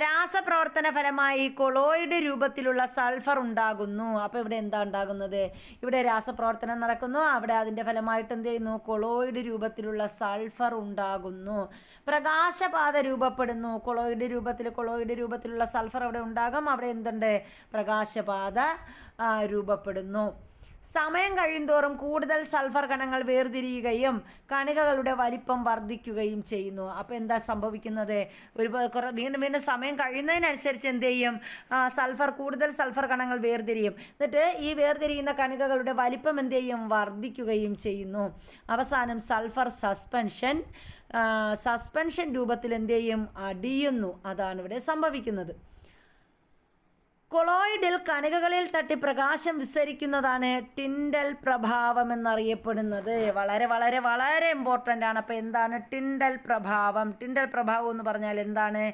രാസപ്രവർത്തന ഫലമായി കൊളോയിഡ് രൂപത്തിലുള്ള സൾഫർ ഉണ്ടാകുന്നു. അപ്പോൾ ഇവിടെ എന്താ ഉണ്ടാകുന്നത്, ഇവിടെ രാസപ്രവർത്തനം നടക്കുന്നു, അവിടെ അതിൻ്റെ ഫലമായിട്ട് എന്ത് ചെയ്യുന്നു, കൊളോയിഡ് രൂപത്തിലുള്ള സൾഫർ ഉണ്ടാകുന്നു. പ്രകാശപാത രൂപപ്പെടുന്നു. കൊളോയിഡ് രൂപത്തിലുള്ള സൾഫർ അവിടെ ഉണ്ടാകും. അവിടെ എന്തുണ്ട്, പ്രകാശപാത രൂപപ്പെടുന്നു. സമയം കഴിയുന്തോറും കൂടുതൽ സൾഫർ കണങ്ങൾ വേർതിരിയുകയും കണികകളുടെ വലിപ്പം വർദ്ധിക്കുകയും ചെയ്യുന്നു. അപ്പോൾ എന്താ സംഭവിക്കുന്നത്, വീണ്ടും സമയം കഴിയുന്നതിനനുസരിച്ച് എന്ത് ചെയ്യും, കൂടുതൽ സൾഫർ കണങ്ങൾ വേർതിരിയും. എന്നിട്ട് ഈ വേർതിരിയുന്ന കണികകളുടെ വലിപ്പം എന്ത് ചെയ്യും, വർദ്ധിക്കുകയും ചെയ്യുന്നു. അവസാനം സൾഫർ സസ്പെൻഷൻ സസ്പെൻഷൻ രൂപത്തിൽ എന്ത് ചെയ്യും, അടിയുന്നു. അതാണ് ഇവിടെ സംഭവിക്കുന്നത്. കൊളോയിഡിൽ കണികകളിൽ തട്ടി പ്രകാശം വിസരിക്കുന്നതാണ് ടിൻഡൽ പ്രഭാവം എന്നറിയപ്പെടുന്നത്. വളരെ വളരെ വളരെ ഇമ്പോർട്ടൻ്റ് ആണ്. അപ്പോൾ എന്താണ് ടിൻഡൽ പ്രഭാവം? ടിൻഡൽ പ്രഭാവം എന്ന് പറഞ്ഞാൽ എന്താണ്?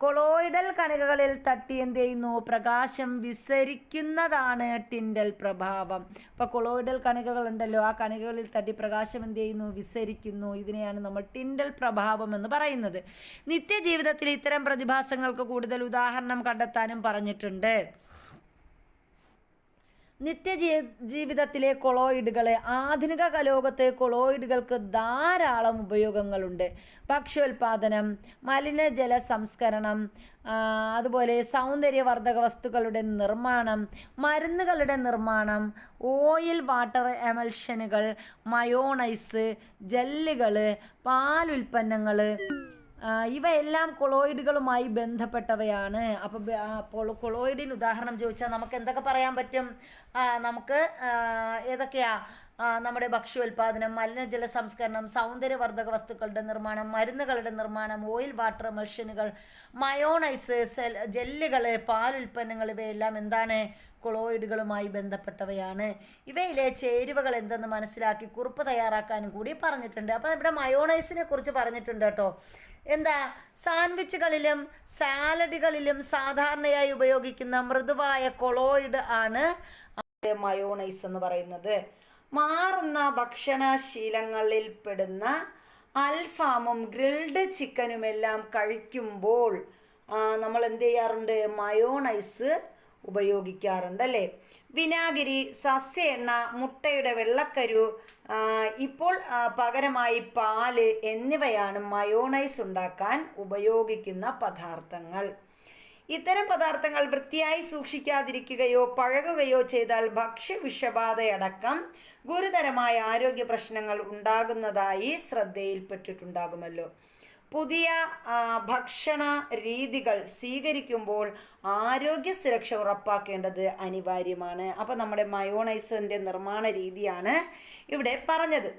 കൊളോയിഡൽ കണികകളിൽ തട്ടി എന്ത് ചെയ്യുന്നു, പ്രകാശം വിസരിക്കുന്നതാണ് ടിൻഡൽ പ്രഭാവം. അപ്പോൾ കൊളോയിഡൽ കണികകൾ ഉണ്ടല്ലോ, ആ കണികകളിൽ തട്ടി പ്രകാശം എന്ത് ചെയ്യുന്നു, വിസരിക്കുന്നു. ഇതിനെയാണ് നമ്മൾ ടിൻഡൽ പ്രഭാവം എന്ന് പറയുന്നത്. നിത്യജീവിതത്തിൽ ഇത്തരം പ്രതിഭാസങ്ങൾക്ക് കൂടുതൽ ഉദാഹരണം കണ്ടെത്താനും പറഞ്ഞിട്ടുണ്ട്. ജീവിതത്തിലെ കൊളോയിഡുകൾ, ആധുനിക ലോകത്തെ കൊളോയിഡുകൾക്ക് ധാരാളം ഉപയോഗങ്ങളുണ്ട്. ഭക്ഷ്യോൽപാദനം, മലിനജല സംസ്കരണം, അതുപോലെ സൗന്ദര്യവർദ്ധക വസ്തുക്കളുടെ നിർമ്മാണം, മരുന്നുകളുടെ നിർമ്മാണം, ഓയിൽ വാട്ടർ എമൽഷനുകൾ, മയോണൈസ്, ജെല്ലുകൾ, പാലുൽപ്പന്നങ്ങൾ, ഇവയെല്ലാം കൊളോയിഡുകളുമായി ബന്ധപ്പെട്ടവയാണ്. അപ്പോൾ കൊളോയിഡിന് ഉദാഹരണം ചോദിച്ചാൽ നമുക്ക് എന്തൊക്കെ പറയാൻ പറ്റും? നമുക്ക് ഏതൊക്കെയാ? നമ്മുടെ ഭക്ഷ്യോൽപാദനം, മലിനജല സംസ്കരണം, സൗന്ദര്യവർദ്ധക വസ്തുക്കളുടെ നിർമ്മാണം, മരുന്നുകളുടെ നിർമ്മാണം, ഓയിൽ വാട്ടർ എമൽഷനുകൾ, മയോണൈസ്, ജെല്ലുകൾ, പാലുൽപ്പന്നങ്ങൾ, ഇവയെല്ലാം എന്താണ്? കൊളോയിഡുകളുമായി ബന്ധപ്പെട്ടവയാണ്. ഇവയിലെ ചേരുവകൾ എന്തെന്ന് മനസ്സിലാക്കി കുറിപ്പ് തയ്യാറാക്കാനും കൂടി പറഞ്ഞിട്ടുണ്ട്. അപ്പോൾ ഇവിടെ മയോണൈസിനെ കുറിച്ച് പറഞ്ഞിട്ടുണ്ട് കേട്ടോ. എന്താ? സാൻഡ്വിച്ചുകളിലും സാലഡുകളിലും സാധാരണയായി ഉപയോഗിക്കുന്ന മൃദുവായ കൊളോയിഡ് ആണ് മയോണൈസ് എന്ന് പറയുന്നത്. മാറുന്ന ഭക്ഷണശീലങ്ങളിൽ പെടുന്ന അൽഫാമും ഗ്രിൽഡ് ചിക്കനുമെല്ലാം കഴിക്കുമ്പോൾ നമ്മൾ എന്ത് ചെയ്യാറുണ്ട്? മയോണൈസ് ഉപയോഗിക്കാറുണ്ട് അല്ലേ? വിനാഗിരി, സസ്യ എണ്ണ, മുട്ടയുടെ വെള്ളക്കരു, ഇപ്പോൾ പകരമായി പാല് എന്നിവയാണ് മയോണൈസ് ഉണ്ടാക്കാൻ ഉപയോഗിക്കുന്ന പദാർത്ഥങ്ങൾ. ഇത്തരം പദാർത്ഥങ്ങൾ വൃത്തിയായി സൂക്ഷിക്കാതിരിക്കുകയോ പഴകുകയോ ചെയ്താൽ ഭക്ഷ്യവിഷബാധയടക്കം ഗുരുതരമായ ആരോഗ്യ പ്രശ്നങ്ങൾ ഉണ്ടാകുന്നതായി ശ്രദ്ധയിൽപ്പെട്ടിട്ടുണ്ടാകുമല്ലോ. പുതിയ ഭക്ഷണ രീതികൾ സ്വീകരിക്കുമ്പോൾ ആരോഗ്യ സുരക്ഷ ഉറപ്പാക്കേണ്ടത് അനിവാര്യമാണ്. അപ്പോൾ നമ്മുടെ മയോണൈസിൻ്റെ നിർമ്മാണ രീതിയാണ് ഇവിടെ പറഞ്ഞത്.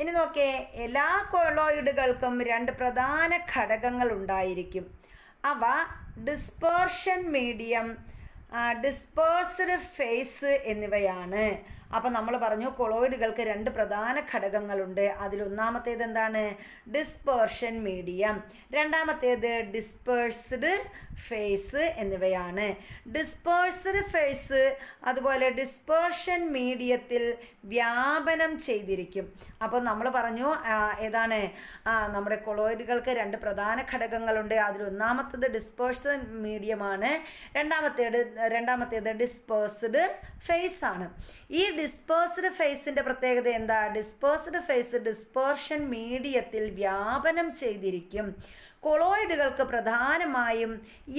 ഇനി നോക്കേ, എല്ലാ കൊളോയിഡുകൾക്കും 2 പ്രധാന ഘടകങ്ങൾ ഉണ്ടായിരിക്കും. അവ ഡിസ്പേർഷൻ മീഡിയം, ഡിസ്പേഴ്സ്ഡ് ഫേസ് എന്നിവയാണ്. അപ്പം നമ്മൾ പറഞ്ഞു കൊളോയിഡുകൾക്ക് 2 പ്രധാന ഘടകങ്ങളുണ്ട്. അതിലൊന്നാമത്തേത് എന്താണ്? ഡിസ്പേർഷൻ മീഡിയം, രണ്ടാമത്തേത് ഡിസ്പേഴ്സ്ഡ് ഫേസ് എന്നിവയാണ്. ഡിസ്പേഴ്സ്ഡ് ഫേസ് അതുപോലെ ഡിസ്പേർഷൻ മീഡിയത്തിൽ വ്യാപനം ചെയ്തിരിക്കും. അപ്പോൾ നമ്മൾ പറഞ്ഞു ഏതാണ്? നമ്മുടെ കൊളോയിഡുകൾക്ക് 2 പ്രധാന ഘടകങ്ങളുണ്ട്. അതിലൊന്നാമത്തേത് ഡിസ്പേർഷൻ മീഡിയമാണ്, രണ്ടാമത്തേത് ഡിസ്പേഴ്സ്ഡ് ഫേസ് ആണ്. ഈ ഡിസ്പേഴ്സ്ഡ് ഫേസിൻ്റെ പ്രത്യേകത എന്താ? ഡിസ്പേഴ്സ്ഡ് ഫേസ് ഡിസ്പേർഷൻ മീഡിയത്തിൽ വ്യാപനം ചെയ്തിരിക്കും. കൊളോയിഡുകൾക്ക് പ്രധാനമായും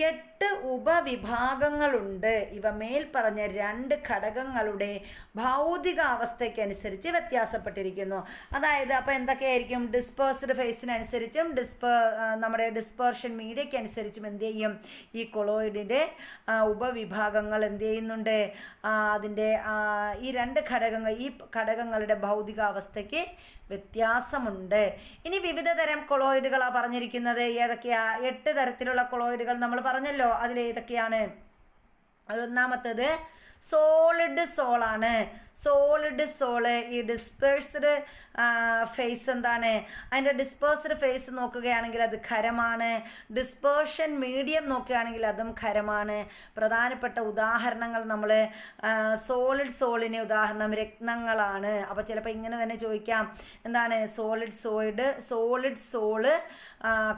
8 ഉപവിഭാഗങ്ങളുണ്ട്. ഇവ മേൽപ്പറഞ്ഞ 2 ഘടകങ്ങളുടെ ഭൗതിക അവസ്ഥയ്ക്കനുസരിച്ച് വ്യത്യാസപ്പെട്ടിരിക്കുന്നു. അതായത് അപ്പോൾ എന്തൊക്കെയായിരിക്കും? ഡിസ്പേഴ്സ്ഡ് ഫേസിനനുസരിച്ചും നമ്മുടെ ഡിസ്പേർഷൻ മീഡിയയ്ക്കനുസരിച്ചും എന്ത് ചെയ്യും? ഈ കൊളോയിഡിൻ്റെ ഉപവിഭാഗങ്ങൾ എന്ത് ചെയ്യുന്നുണ്ട്? അതിൻ്റെ ഈ 2 ഘടകങ്ങൾ, ഈ ഘടകങ്ങളുടെ ഭൗതികാവസ്ഥയ്ക്ക് വ്യത്യാസമുണ്ട്. ഇനി വിവിധ തരം കൊളോയിഡുകളാണ് പറഞ്ഞിരിക്കുന്നത്. ഏതൊക്കെയാ? 8 തരത്തിലുള്ള കൊളോയിഡുകൾ നമ്മൾ പറഞ്ഞല്ലോ. അതിലേതൊക്കെയാണ്? ഒന്നാമത്തേത് സോളിഡ് സോളാണ്. Solid sol. ഈ ഡിസ്പേഴ്സ്ഡ് ഫേസ് എന്താണ്? അതിൻ്റെ ഡിസ്പേഴ്സ്ഡ് ഫേസ് നോക്കുകയാണെങ്കിൽ അത് ഖരമാണ്. ഡിസ്പേർഷൻ മീഡിയം നോക്കുകയാണെങ്കിൽ അതും ഖരമാണ്. പ്രധാനപ്പെട്ട ഉദാഹരണങ്ങൾ നമ്മൾ സോളിഡ് സോളിന് ഉദാഹരണം രത്നങ്ങളാണ്. അപ്പോൾ ചിലപ്പോൾ ഇങ്ങനെ തന്നെ ചോദിക്കാം, എന്താണ് സോളിഡ് സോള്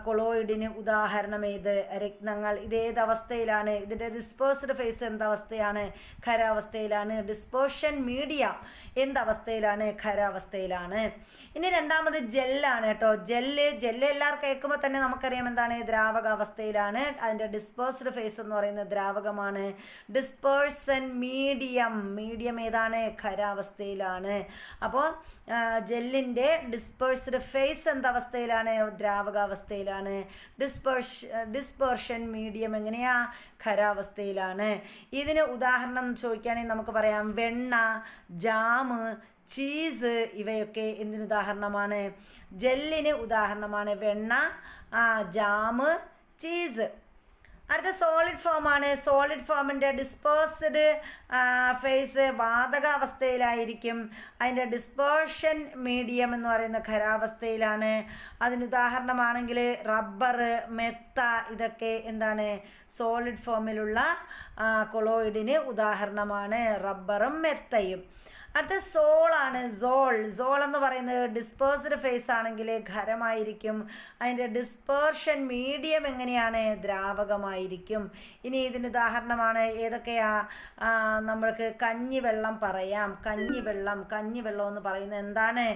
കൊളോയിഡിന് ഉദാഹരണം ഏത്? രത്നങ്ങൾ. ഇതേത് അവസ്ഥയിലാണ്? ഇതിൻ്റെ ഡിസ്പേഴ്സ്ഡ് ഫേസ് എന്തവസ്ഥയാണ്? ഖരാവസ്ഥയിലാണ്. ഡിസ്പേർഷൻ മീഡിയ എന്തവസ്ഥയിലാണ്? ഖരാവസ്ഥയിലാണ്. ഇനി രണ്ടാമത് ജെല്ലാണ് കേട്ടോ. ജെല്ല് എല്ലാവർക്കും കേൾക്കുമ്പോൾ തന്നെ നമുക്കറിയാം എന്താണ്? ദ്രാവകാവസ്ഥയിലാണ്. അതിൻ്റെ ഡിസ്പേഴ്സ്ഡ് ഫേസ് എന്ന് പറയുന്നത് ദ്രാവകമാണ്. ഡിസ്പേർഷൻ മീഡിയം ഏതാണ്? ഖരാവസ്ഥയിലാണ്. അപ്പോൾ ജെല്ലിൻ്റെ ഡിസ്പേഴ്സ്ഡ് ഫേസ് എന്തവസ്ഥയിലാണ്? ദ്രാവകാവസ്ഥയിലാണ്. ഡിസ്പേർഷൻ മീഡിയം എങ്ങനെയാ? ഖരാവസ്ഥയിലാണ്. ഇതിന് ഉദാഹരണം ചോദിക്കുകയാണെങ്കിൽ നമുക്ക് പറയാം വെണ്ണ, ജാമ്, ചീസ് ഇവയൊക്കെ എന്തിനുദാഹരണമാണ്? ജെല്ലിന് ഉദാഹരണമാണ്. വെണ്ണ, ജാമ്, ചീസ്. അടുത്ത സോളിഡ് ഫോമാണ്. സോളിഡ് ഫോമിൻ്റെ ഡിസ്പേഴ്സ്ഡ് ഫേസ് വാതക അവസ്ഥയിലായിരിക്കും. അതിൻ്റെ ഡിസ്പേർഷൻ മീഡിയം എന്ന് പറയുന്ന ഖരാവസ്ഥയിലാണ്. അതിനുദാഹരണമാണെങ്കിൽ റബ്ബർ, മെത്ത, ഇതൊക്കെ എന്താണ്? സോളിഡ് ഫോമിലുള്ള കൊളോയിഡിന് ഉദാഹരണമാണ് റബ്ബറും മെത്തയും. അടുത്ത സോളാണ്. സോൾ എന്ന് പറയുന്നത് ഡിസ്പേഴ്സ്ഡ് ഫേസ് ആണെങ്കിൽ ഖരമായിരിക്കും. അതിൻ്റെ ഡിസ്പേർഷൻ മീഡിയം എങ്ങനെയാണ്? ദ്രാവകമായിരിക്കും. ഇനി ഇതിന് ഉദാഹരണമാണ് ഏതൊക്കെയാ? നമ്മൾക്ക് കഞ്ഞിവെള്ളം പറയാം. കഞ്ഞിവെള്ളം എന്ന് പറയുന്നത് എന്താണ്?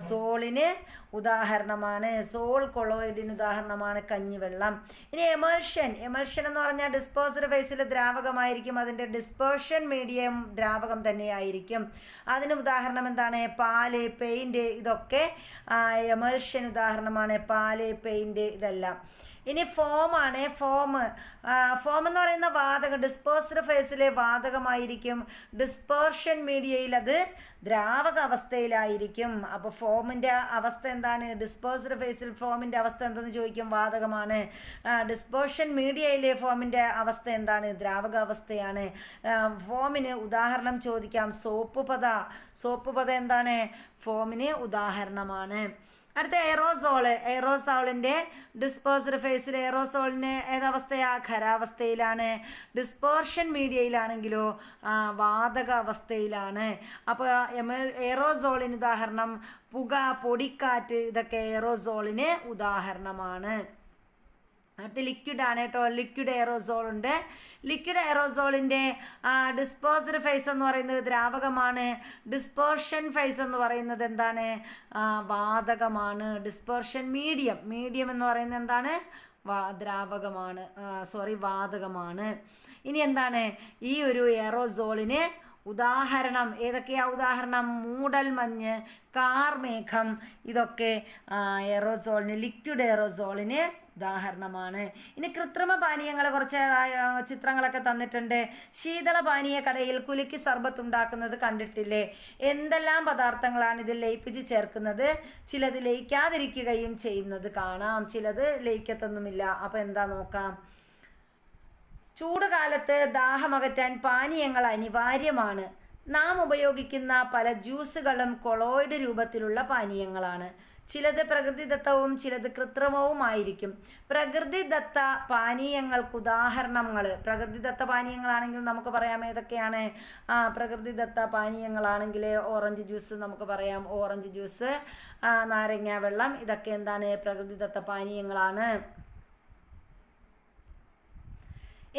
സോളിന് ഉദാഹരണമാണ്. സോൾ കൊളോയിഡിന് ഉദാഹരണമാണ് കഞ്ഞിവെള്ളം. ഇനി എമൾഷൻ എന്ന് പറഞ്ഞാൽ ഡിസ്പേഴ്സ്ഡ് ഫേസിൽ ദ്രാവകമായിരിക്കും. അതിൻ്റെ ഡിസ്പേർഷൻ മീഡിയം ദ്രാവകം തന്നെയായിരിക്കും. അതിന് ഉദാഹരണം എന്താണ്? പാല്, പെയിൻറ്റ്, ഇതൊക്കെ എമൾഷൻ ഉദാഹരണമാണ്. പാല്, പെയിൻറ്റ്, ഇതെല്ലാം. ഇനി ഫോമാണ്. ഫോം എന്ന് പറയുന്ന വാതകം ഡിസ്പേഴ്സ്ഡ് ഫേസിലെ വാതകമായിരിക്കും. ഡിസ്പേർഷൻ മീഡിയയിൽ അത് ദ്രാവക അവസ്ഥയിലായിരിക്കും. അപ്പോൾ ഫോമിൻ്റെ അവസ്ഥ എന്താണ്? ഡിസ്പേഴ്സ്ഡ് ഫേസിൽ ഫോമിൻ്റെ അവസ്ഥ എന്തെന്ന് ചോദിക്കും? വാതകമാണ്. ഡിസ്പേർഷൻ മീഡിയയിലെ ഫോമിൻ്റെ അവസ്ഥ എന്താണ്? ദ്രാവക അവസ്ഥയാണ്. ഫോമിന് ഉദാഹരണം ചോദിക്കാം. സോപ്പ് പത എന്താണ്? ഫോമിന് ഉദാഹരണമാണ്. അടുത്ത എയറോസോളിൻ്റെ ഡിസ്പേഴ്സ്ഡ് ഫേസിൽ എയറോസോളിന് ഏതവസ്ഥയാ? ഖരാവസ്ഥയിലാണ്. ഡിസ്പേർഷൻ മീഡിയയിലാണെങ്കിലോ വാതക അവസ്ഥയിലാണ്. അപ്പോൾ എയറോസോളിന് ഉദാഹരണം പുക, പൊടിക്കാറ്റ്, ഇതൊക്കെ എയറോസോളിന് ഉദാഹരണമാണ്. അടുത്ത ലിക്വിഡാണ് കേട്ടോ. ലിക്വിഡ് എയറോസോൾ ഉണ്ട്. ലിക്വിഡ് എയറോസോളിൻ്റെ ഡിസ്പേഴ്സ്ഡ് ഫേസ് എന്ന് പറയുന്നത് ദ്രാവകമാണ്. ഡിസ്പേർഷൻ ഫേസ് എന്ന് പറയുന്നത് എന്താണ്? വാതകമാണ്. ഡിസ്പേർഷൻ മീഡിയം എന്ന് പറയുന്നത് എന്താണ്? ദ്രാവകമാണ്. വാതകമാണ്. ഇനി എന്താണ് ഈ ഒരു എയറോസോളിന് ഉദാഹരണം ഏതൊക്കെയാ? ഉദാഹരണം മൂടൽമഞ്ഞ്, കാർമേഘം, ഇതൊക്കെ ലിക്വിഡ് എയറോസോളിന് ഉദാഹരണമാണ്. ഇനി കൃത്രിമ പാനീയങ്ങൾ കുറച്ച് ചിത്രങ്ങളൊക്കെ തന്നിട്ടുണ്ട്. ശീതള പാനീയ കടയിൽ കുലുക്കി സർബത്ത് ഉണ്ടാക്കുന്നത് കണ്ടിട്ടില്ലേ? എന്തെല്ലാം പദാർത്ഥങ്ങളാണ് ഇതിൽ ലയിപ്പിച്ച് ചേർക്കുന്നത്? ചിലത് ലയിക്കാതിരിക്കുകയും ചെയ്യുന്നത് കാണാം, ചിലത് ലയിക്കത്തൊന്നുമില്ല. അപ്പോൾ എന്താ നോക്കാം. ചൂടുകാലത്ത് ദാഹമകറ്റാൻ പാനീയങ്ങൾ അനിവാര്യമാണ്. നാം ഉപയോഗിക്കുന്ന പല ജ്യൂസുകളും കൊളോയിഡ് രൂപത്തിലുള്ള പാനീയങ്ങളാണ്. ചിലത് പ്രകൃതിദത്തവും ചിലത് കൃത്രിമവുമായിരിക്കും. പ്രകൃതിദത്ത പാനീയങ്ങൾക്ക് ഉദാഹരണങ്ങൾ. പ്രകൃതിദത്ത പാനീയങ്ങളാണെങ്കിൽ നമുക്ക് പറയാം ഏതൊക്കെയാണ്? പ്രകൃതിദത്ത പാനീയങ്ങളാണെങ്കിൽ ഓറഞ്ച് ജ്യൂസ് നമുക്ക് പറയാം. ഓറഞ്ച് ജ്യൂസ്, നാരങ്ങ വെള്ളം, ഇതൊക്കെ എന്താണ്? പ്രകൃതിദത്ത പാനീയങ്ങളാണ്.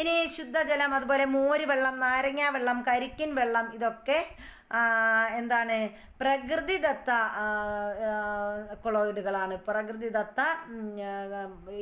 ഇനി ശുദ്ധജലം, അതുപോലെ മോര് വെള്ളം, നാരങ്ങ വെള്ളം, കരിക്കിൻ വെള്ളം, ഇതൊക്കെ എന്താണ്? പ്രകൃതിദത്ത കൊളോയിഡുകളാണ്. പ്രകൃതിദത്ത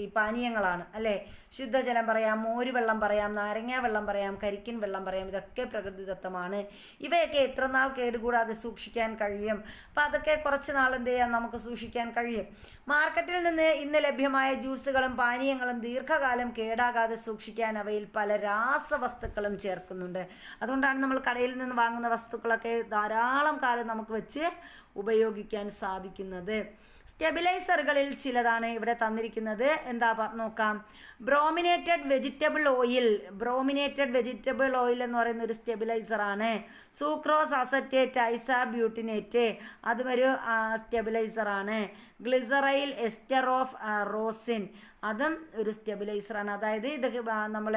ഈ പാനീയങ്ങളാണ് അല്ലേ? ശുദ്ധജലം പറയാം, മോര് വെള്ളം പറയാം, നാരങ്ങ വെള്ളം പറയാം, കരിക്കിൻ വെള്ളം പറയാം. ഇതൊക്കെ പ്രകൃതിദത്തമാണ്. ഇവയൊക്കെ എത്ര നാൾ കേടുകൂടാതെ സൂക്ഷിക്കാൻ കഴിയും? അപ്പം അതൊക്കെ കുറച്ച് നാൾ എന്ത് ചെയ്യാൻ നമുക്ക് സൂക്ഷിക്കാൻ കഴിയും. മാർക്കറ്റിൽ നിന്ന് ഇന്ന് ലഭ്യമായ ജ്യൂസുകളും പാനീയങ്ങളും ദീർഘകാലം കേടാകാതെ സൂക്ഷിക്കാൻ അവയിൽ പല രാസവസ്തുക്കളും ചേർക്കുന്നുണ്ട്. അതുകൊണ്ടാണ് നമ്മൾ കടയിൽ നിന്ന് വാങ്ങുന്ന വസ്തുക്കളൊക്കെ ധാരാളം കാലം നമുക്ക് വെച്ച് ഉപയോഗിക്കാൻ സാധിക്കുന്നത്. സ്റ്റെബിലൈസറുകളിൽ ചിലതാണ് ഇവിടെ തന്നിരിക്കുന്നത്. എന്താ നോക്കാം. ബ്രോമിനേറ്റഡ് വെജിറ്റബിൾ ഓയിൽ എന്ന് പറയുന്ന ഒരു സ്റ്റെബിലൈസറാണ്. സൂക്രോസ് അസറ്റേറ്റ് ഐസാബ്യൂട്ടിനേറ്റ്, അതും ഒരു സ്റ്റെബിലൈസറാണ്. ഗ്ലിസറൈൽ എസ്റ്റർ ഓഫ് റോസിൻ, അതും ഒരു സ്റ്റെബിലൈസറാണ്. അതായത് ഇതൊക്കെ നമ്മൾ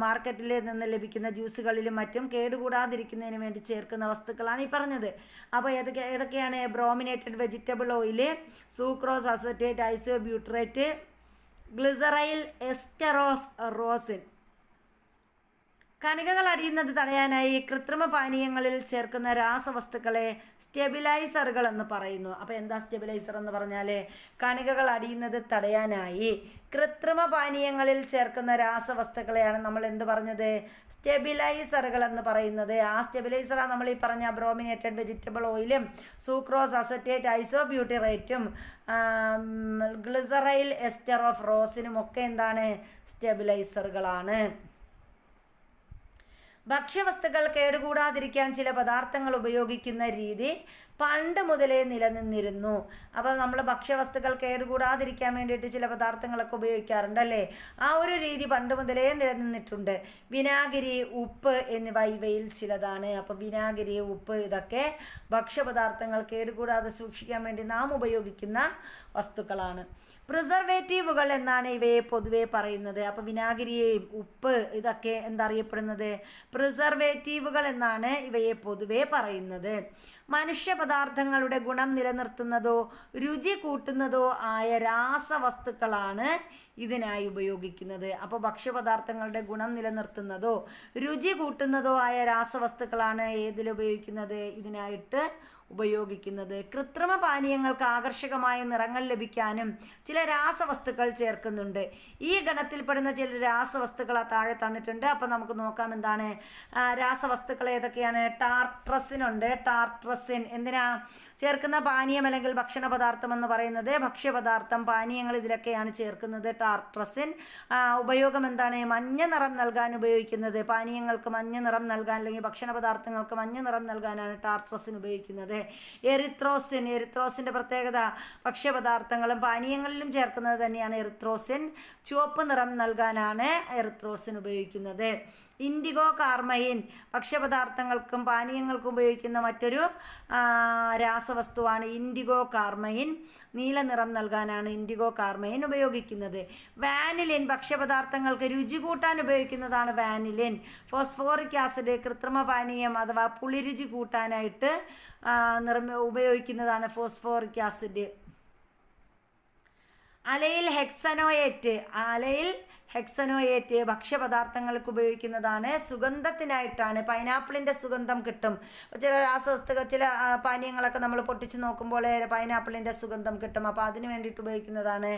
മാർക്കറ്റിൽ നിന്ന് ലഭിക്കുന്ന ജ്യൂസുകളിലും മറ്റും കേടുകൂടാതിരിക്കുന്നതിന് വേണ്ടി ചേർക്കുന്ന വസ്തുക്കളാണ് ഈ പറഞ്ഞത്. അപ്പോൾ ഏതൊക്കെയാണ്? Brominated vegetable oil, sucrose acetate isobutyrate, glyceryl ester of rosin. കണികകൾ അടിയുന്നത് തടയാനായി കൃത്രിമ പാനീയങ്ങളിൽ ചേർക്കുന്ന രാസവസ്തുക്കളെ സ്റ്റെബിലൈസറുകൾ എന്ന് പറയുന്നു. അപ്പോൾ എന്താ സ്റ്റെബിലൈസർ എന്ന് പറഞ്ഞാൽ? കണികകൾ അടിയുന്നത് തടയാനായി കൃത്രിമ പാനീയങ്ങളിൽ ചേർക്കുന്ന രാസവസ്തുക്കളെയാണ് നമ്മൾ എന്ത് പറഞ്ഞത്? സ്റ്റെബിലൈസറുകൾ എന്ന് പറയുന്നത്. ആ സ്റ്റെബിലൈസറാണ് നമ്മൾ ഈ പറഞ്ഞ ബ്രോമിനേറ്റഡ് വെജിറ്റബിൾ ഓയിലും സൂക്രോസ് അസറ്റേറ്റ് ഐസോബ്യൂട്ടിറേറ്റും ഗ്ലിസറൈൽ എസ്റ്റർ ഓഫ് റോസിനും ഒക്കെ എന്താണ്? സ്റ്റെബിലൈസറുകളാണ്. ഭക്ഷ്യവസ്തുക്കൾ കേടുകൂടാതിരിക്കാൻ ചില പദാർത്ഥങ്ങൾ ഉപയോഗിക്കുന്ന രീതി പണ്ട് മുതലേ നിലനിന്നിരുന്നു. അപ്പോൾ നമ്മൾ ഭക്ഷ്യവസ്തുക്കൾ കേടുകൂടാതിരിക്കാൻ വേണ്ടിയിട്ട് ചില പദാർത്ഥങ്ങളൊക്കെ ഉപയോഗിക്കാറുണ്ട് അല്ലേ. ആ ഒരു രീതി പണ്ട് മുതലേ നിലനിന്നിട്ടുണ്ട്. വിനാഗിരി, ഉപ്പ് എന്നിവ ഇവയിൽ ചിലതാണ്. അപ്പോൾ വിനാഗിരി, ഉപ്പ് ഇതൊക്കെ ഭക്ഷ്യപദാർത്ഥങ്ങൾ കേടുകൂടാതെ സൂക്ഷിക്കാൻ വേണ്ടി നാം ഉപയോഗിക്കുന്ന വസ്തുക്കളാണ്. പ്രിസർവേറ്റീവുകൾ എന്നാണ് ഇവയെ പൊതുവെ പറയുന്നത്. അപ്പോൾ വിനാഗിരിയെയും ഉപ്പ് ഇതൊക്കെ എന്തറിയപ്പെടുന്നത്? പ്രിസർവേറ്റീവുകൾ എന്നാണ് ഇവയെ പൊതുവെ പറയുന്നത്. മനുഷ്യപദാർത്ഥങ്ങളുടെ ഗുണം നിലനിർത്തുന്നതോ രുചി കൂട്ടുന്നതോ ആയ രാസവസ്തുക്കളാണ് ഇതിനായി ഉപയോഗിക്കുന്നത്. അപ്പോൾ ഭക്ഷ്യപദാർത്ഥങ്ങളുടെ ഗുണം നിലനിർത്തുന്നതോ രുചി കൂട്ടുന്നതോ ആയ രാസവസ്തുക്കളാണ് ഇതിലുപയോഗിക്കുന്നത്, ഇതിനായിട്ട് ഉപയോഗിക്കുന്നത്. കൃത്രിമ പാനീയങ്ങൾക്ക് ആകർഷകമായ നിറങ്ങൾ ലഭിക്കാനും ചില രാസവസ്തുക്കൾ ചേർക്കുന്നുണ്ട്. ഈ ഗണത്തിൽപ്പെടുന്ന ചില രാസവസ്തുക്കൾ താഴെ തന്നിട്ടുണ്ട്. അപ്പോൾ നമുക്ക് നോക്കാം എന്താണ് രാസവസ്തുക്കൾ ഏതൊക്കെയാണ്. ടാർട്രസിൻ ഉണ്ട്. ടാർട്രസിൻ എന്തിനാ ചേർക്കുന്ന പാനീയം അല്ലെങ്കിൽ ഭക്ഷണ പദാർത്ഥം എന്ന് പറയുന്നത് ഭക്ഷ്യപദാർത്ഥം, പാനീയങ്ങൾ ഇതിലൊക്കെയാണ് ചേർക്കുന്നത്. ടാർട്രസിൻ ഉപയോഗം എന്താണ്? മഞ്ഞ നിറം നൽകാൻ ഉപയോഗിക്കുന്നത്. പാനീയങ്ങൾക്ക് മഞ്ഞ നിറം നൽകാൻ അല്ലെങ്കിൽ ഭക്ഷണ പദാർത്ഥങ്ങൾക്ക് മഞ്ഞ നിറം നൽകാനാണ് ടാർട്രസിൻ ഉപയോഗിക്കുന്നത്. എറിത്രോസിൻ, എറിത്രോസിൻ്റെ പ്രത്യേകത ഭക്ഷ്യപദാർത്ഥങ്ങളും പാനീയങ്ങളിലും ചേർക്കുന്നത് തന്നെയാണ് എറിത്രോസിൻ. ചുവപ്പ് നിറം നൽകാനാണ് എറിത്രോസിൻ ഉപയോഗിക്കുന്നത്. ഇൻഡിഗോ കാർമൈൻ ഭക്ഷ്യപദാർത്ഥങ്ങൾക്കും പാനീയങ്ങൾക്കും ഉപയോഗിക്കുന്ന മറ്റൊരു രാസവസ്തുവാണ് ഇൻഡിഗോ കാർമൈൻ. നീല നിറം നൽകാനാണ് ഇൻഡിഗോ കാർമൈൻ ഉപയോഗിക്കുന്നത്. വാനിലിൻ ഭക്ഷ്യപദാർത്ഥങ്ങൾക്ക് രുചി കൂട്ടാൻ ഉപയോഗിക്കുന്നതാണ് വാനിലിൻ. ഫോസ്ഫോറിക് ആസിഡ് കൃത്രിമ പാനീയം അഥവാ പുളിരുചി കൂട്ടാനായിട്ട് ഉപയോഗിക്കുന്നതാണ് phosphoric acid. Allyl hexanoate, allyl hexanoate ഭക്ഷ്യപദാർത്ഥങ്ങൾക്ക് ഉപയോഗിക്കുന്നതാണ്. സുഗന്ധത്തിനായിട്ടാണ്. പൈനാപ്പിളിൻ്റെ സുഗന്ധം കിട്ടും. ചില രാസവസ്തുക്കൾ ചില പാനീയങ്ങളൊക്കെ നമ്മൾ പൊട്ടിച്ച് നോക്കുമ്പോൾ പൈനാപ്പിളിൻ്റെ സുഗന്ധം കിട്ടും. അപ്പോൾ അതിന് വേണ്ടിയിട്ട് ഉപയോഗിക്കുന്നതാണ്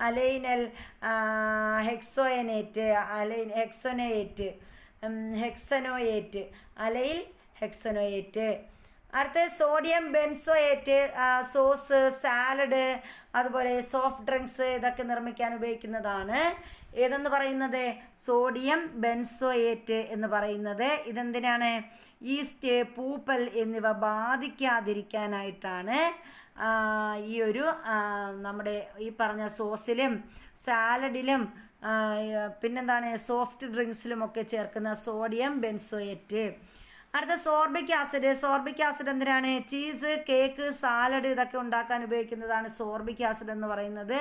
അലൈനൽ ഹെക്സോയനേറ്റ്, ഹെക്സനോയേറ്റ്, അലൈൽ ഹെക്സനോയേറ്റ്. അടുത്ത സോഡിയം ബെൻസോയേറ്റ് സോസ്, സാലഡ്, അതുപോലെ സോഫ്റ്റ് ഡ്രിങ്ക്സ് ഇതൊക്കെ നിർമ്മിക്കാൻ ഉപയോഗിക്കുന്നതാണ്. ഏതെന്ന് പറയുന്നത് സോഡിയം ബെൻസോയേറ്റ് എന്ന് പറയുന്നത്. ഇതെന്തിനാണ്? ഈസ്റ്റ്, പൂപ്പൽ എന്നിവ ബാധിക്കാതിരിക്കാനായിട്ടാണ് ഈ ഒരു നമ്മുടെ ഈ പറഞ്ഞ സോസിലും സാലഡിലും പിന്നെന്താണ് സോഫ്റ്റ് ഡ്രിങ്ക്സിലുമൊക്കെ ചേർക്കുന്ന സോഡിയം ബെൻസോയേറ്റ്. അടുത്ത സോർബിക് ആസിഡ്. സോർബിക് ആസിഡ് എന്തിനാണ്? ചീസ്, കേക്ക്, സാലഡ് ഇതൊക്കെ ഉണ്ടാക്കാൻ ഉപയോഗിക്കുന്നതാണ് സോർബിക് ആസിഡ് എന്ന് പറയുന്നത്.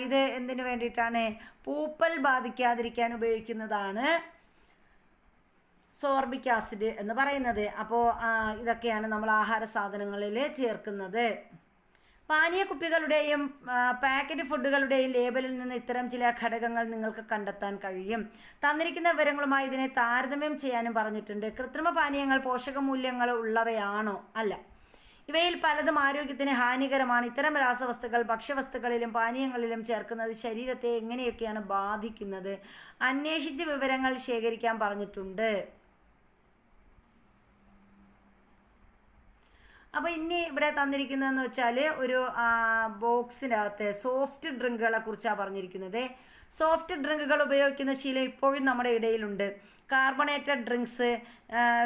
ഇത് എന്തിനു വേണ്ടിയിട്ടാണ്? പൂപ്പൽ ബാധിക്കാതിരിക്കാൻ ഉപയോഗിക്കുന്നതാണ് സോർബിക് ആസിഡ് എന്ന് പറയുന്നത്. അപ്പോൾ ഇതൊക്കെയാണ് നമ്മൾ ആഹാര സാധനങ്ങളിൽ ചേർക്കുന്നത്. പാനീയ കുപ്പികളുടെയും പാക്കറ്റ് ഫുഡുകളുടെയും ലേബലിൽ നിന്ന് ഇത്തരം ചില ഘടകങ്ങൾ നിങ്ങൾക്ക് കണ്ടെത്താൻ കഴിയും. തന്നിരിക്കുന്ന വിവരങ്ങളുമായി ഇതിനെ താരതമ്യം ചെയ്യാനും പറഞ്ഞിട്ടുണ്ട്. കൃത്രിമ പാനീയങ്ങൾ പോഷകമൂല്യങ്ങൾ ഉള്ളവയാണോ? അല്ല. ഇവയിൽ പലതും ആരോഗ്യത്തിന് ഹാനികരമാണ്. ഇത്തരം രാസവസ്തുക്കൾ ഭക്ഷ്യവസ്തുക്കളിലും പാനീയങ്ങളിലും ചേർക്കുന്നത് ശരീരത്തെ എങ്ങനെയൊക്കെയാണ് ബാധിക്കുന്നത്? അന്വേഷിച്ച് വിവരങ്ങൾ ശേഖരിക്കാൻ പറഞ്ഞിട്ടുണ്ട്. അപ്പോൾ ഇനി ഇവിടെ തന്നിരിക്കുന്നതെന്ന് വെച്ചാൽ ഒരു ബോക്സിനകത്ത് സോഫ്റ്റ് ഡ്രിങ്കുകളെ കുറിച്ചാണ് പറഞ്ഞിരിക്കുന്നത്. സോഫ്റ്റ് ഡ്രിങ്കുകൾ ഉപയോഗിക്കുന്ന ശീലം ഇപ്പോഴും നമ്മുടെ ഇടയിലുണ്ട്. Carbonated drinks,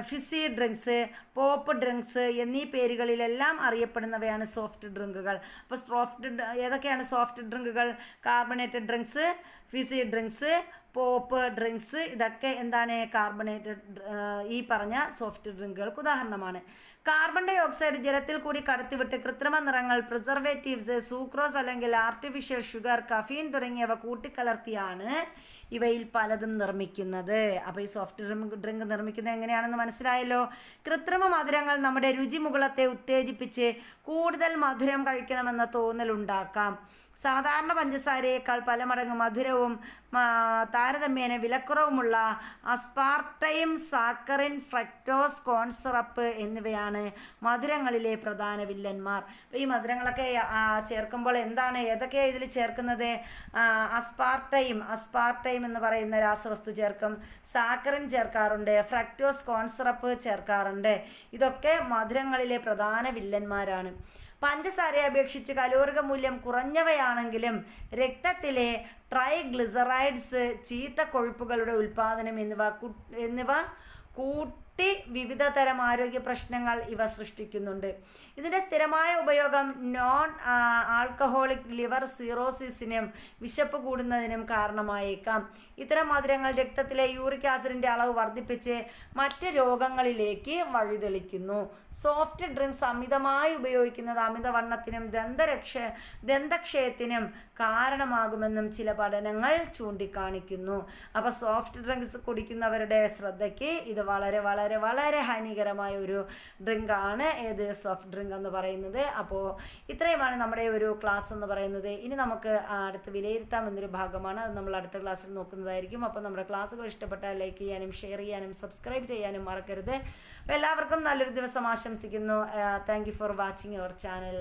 fizzy drinks, pop drinks എന്നീ പേരുകളിലെല്ലാം അറിയപ്പെടുന്നവയാണ് സോഫ്റ്റ് ഡ്രിങ്കുകൾ. അപ്പോൾ ഏതൊക്കെയാണ് സോഫ്റ്റ് ഡ്രിങ്കുകൾ? Carbonated drinks, fizzy drinks, pop drinks ഇതൊക്കെ എന്താണ്? കാർബണേറ്റഡ് ഈ പറഞ്ഞ സോഫ്റ്റ് ഡ്രിങ്കുകൾക്ക് ഉദാഹരണമാണ്. കാർബൺ ഡൈ ഓക്സൈഡ് ജലത്തിൽ കൂടി കടത്തിവിട്ട് കൃത്രിമ നിറങ്ങൾ, പ്രിസർവേറ്റീവ്സ്, സൂക്രോസ് അല്ലെങ്കിൽ ആർട്ടിഫിഷ്യൽ ഷുഗർ, കഫീൻ തുടങ്ങിയവ കൂട്ടിക്കലർത്തിയാണ് ഇവയിൽ പലതും നിർമ്മിക്കുന്നത്. അപ്പോൾ ഈ സോഫ്റ്റ് ഡ്രിങ്ക് നിർമ്മിക്കുന്നത് എങ്ങനെയാണെന്ന് മനസ്സിലായല്ലോ. കൃത്രിമ മധുരങ്ങൾ നമ്മുടെ രുചിമുകളത്തെ ഉത്തേജിപ്പിച്ച് കൂടുതൽ മധുരം കഴിക്കണമെന്ന തോന്നലുണ്ടാക്കാം. സാധാരണ പഞ്ചസാരയേക്കാൾ പല മടങ്ങ് മധുരവും താരതമ്യേന വിലക്കുറവുമുള്ള അസ്പാർട്ടൈം, സാക്കറിൻ, ഫ്രക്ടോസ്, കോൺ സിറപ്പ് എന്നിവയാണ് മധുരങ്ങളിലെ പ്രധാന വില്ലന്മാർ. അപ്പോൾ ഈ മധുരങ്ങളൊക്കെ ചേർക്കുമ്പോൾ എന്താണ് ഏതൊക്കെയാണ് ഇതിൽ ചേർക്കുന്നത്? അസ്പാർട്ടൈം എന്ന് പറയുന്ന രാസവസ്തു ചേർക്കും. സാക്കറിൻ ചേർക്കാറുണ്ട്. ഫ്രക്ടോസ്, കോൺ സിറപ്പ് ചേർക്കാറുണ്ട്. ഇതൊക്കെ മധുരങ്ങളിലെ പ്രധാന വില്ലന്മാരാണ്. പഞ്ചസാരയെ അപേക്ഷിച്ച് കലോറിക മൂല്യം കുറഞ്ഞവയാണെങ്കിലും രക്തത്തിലെ ട്രൈഗ്ലിസറൈഡ്സ്, ചീത്ത കൊഴുപ്പുകളുടെ ഉൽപ്പാദനം എന്നിവ വിവിധ തരം ആരോഗ്യ പ്രശ്നങ്ങൾ ഇവ സൃഷ്ടിക്കുന്നുണ്ട്. ഇതിൻ്റെ സ്ഥിരമായ ഉപയോഗം നോൺ ആൽക്കഹോളിക് ലിവർ സിറോസിസിനും വിശപ്പ് കൂടുന്നതിനും കാരണമായേക്കാം. ഇത്തരം മധുരങ്ങൾ രക്തത്തിലെ യൂറിക് ആസിഡിൻ്റെ അളവ് വർദ്ധിപ്പിച്ച് മറ്റ് രോഗങ്ങളിലേക്ക് വഴിതെളിക്കുന്നു. സോഫ്റ്റ് ഡ്രിങ്ക്സ് അമിതമായി ഉപയോഗിക്കുന്നത് അമിതവണ്ണത്തിനും ദന്തക്ഷയത്തിനും കാരണമാകുമെന്നും ചില പഠനങ്ങൾ ചൂണ്ടിക്കാണിക്കുന്നു. അപ്പോൾ സോഫ്റ്റ് ഡ്രിങ്ക്സ് കുടിക്കുന്നവരുടെ ശ്രദ്ധയ്ക്ക് ഇത് വളരെ വളരെ വളരെ ഹാനികരമായ ഒരു ഡ്രിങ്കാണ്. ഏത് സോഫ്റ്റ് ഡ്രിങ്ക് എന്ന് പറയുന്നത്. അപ്പോൾ ഇത്രയുമാണ് നമ്മുടെ ഒരു ക്ലാസ് എന്ന് പറയുന്നത്. ഇനി നമുക്ക് അടുത്ത് വിലയിരുത്താം എന്നൊരു ഭാഗമാണ്. അത് നമ്മൾ അടുത്ത ക്ലാസ്സിൽ നോക്കുന്നതായിരിക്കും. അപ്പോൾ നമ്മുടെ ക്ലാസ്സുകൾ ഇഷ്ടപ്പെട്ടാൽ ലൈക്ക് ചെയ്യാനും ഷെയർ ചെയ്യാനും സബ്സ്ക്രൈബ് ചെയ്യാനും മറക്കരുത്. അപ്പോൾ എല്ലാവർക്കും നല്ലൊരു ദിവസം ആശംസിക്കുന്നു. Thank you for watching our channel.